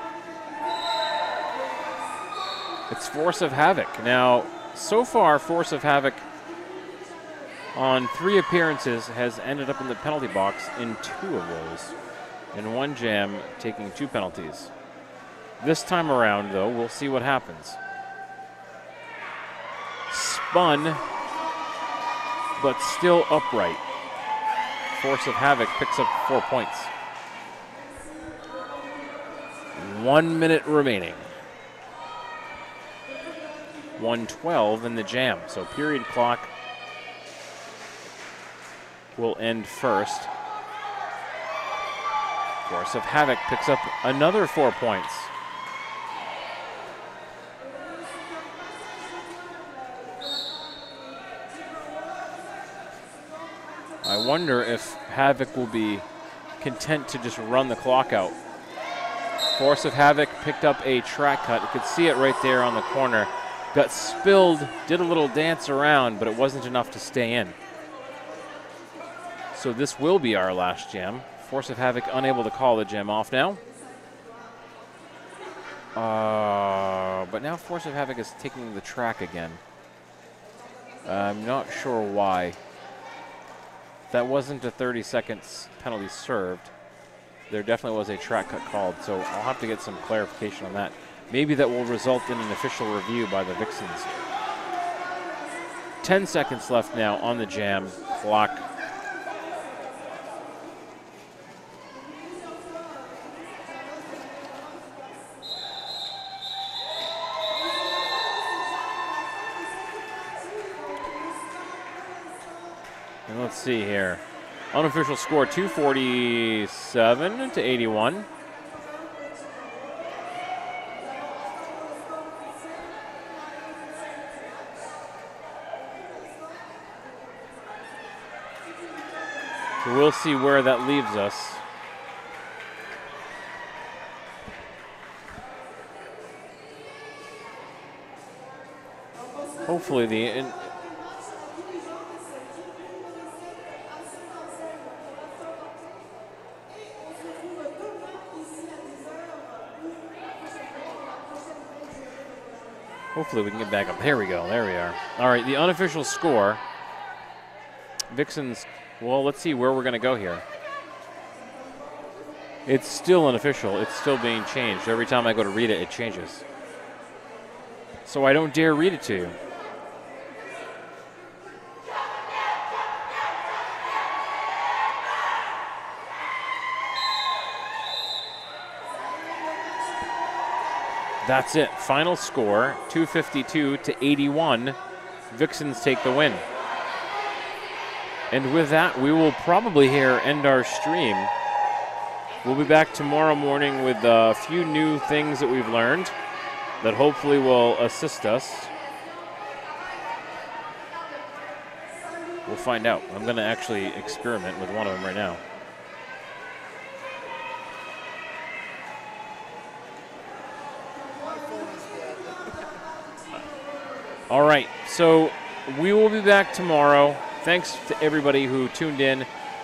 It's Force of Havoc. Now, so far, Force of Havoc on 3 appearances has ended up in the penalty box in 2 of those, and 1 jam taking 2 penalties. This time around, though, we'll see what happens. Spun, but still upright. Force of Havoc picks up 4 points. 1 minute remaining. 1:12 in the jam, so period clock will end first. Force of Havoc picks up another 4 points. I wonder if Havoc will be content to just run the clock out. Force of Havoc picked up a track cut. You could see it right there on the corner. Got spilled, did a little dance around, but it wasn't enough to stay in. So this will be our last jam. Force of Havoc unable to call the jam off now. But now Force of Havoc is taking the track again. I'm not sure why. That wasn't a 30 seconds penalty served. There definitely was a track cut called, so I'll have to get some clarification on that. Maybe that will result in an official review by the Vixens. 10 seconds left now on the jam clock. And let's see here. Unofficial score 247 to 81. So we'll see where that leaves us. Hopefully hopefully we can get back up. There we go. There we are. All right, the unofficial score. Vixens. Well, let's see where we're going to go here. It's still unofficial. It's still being changed. Every time I go to read it, it changes. So I don't dare read it to you. That's it. Final score, 252 to 81. Vixens take the win. And with that, we will probably here end our stream. We'll be back tomorrow morning with a few new things that we've learned that hopefully will assist us. We'll find out. I'm going to actually experiment with one of them right now. All right, so we will be back tomorrow. Thanks to everybody who tuned in.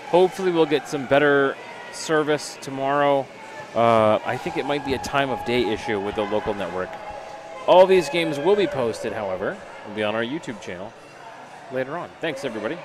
Hopefully we'll get some better service tomorrow. I think it might be a time of day issue with the local network. All these games will be posted, however, will be on our YouTube channel later on. Thanks, everybody.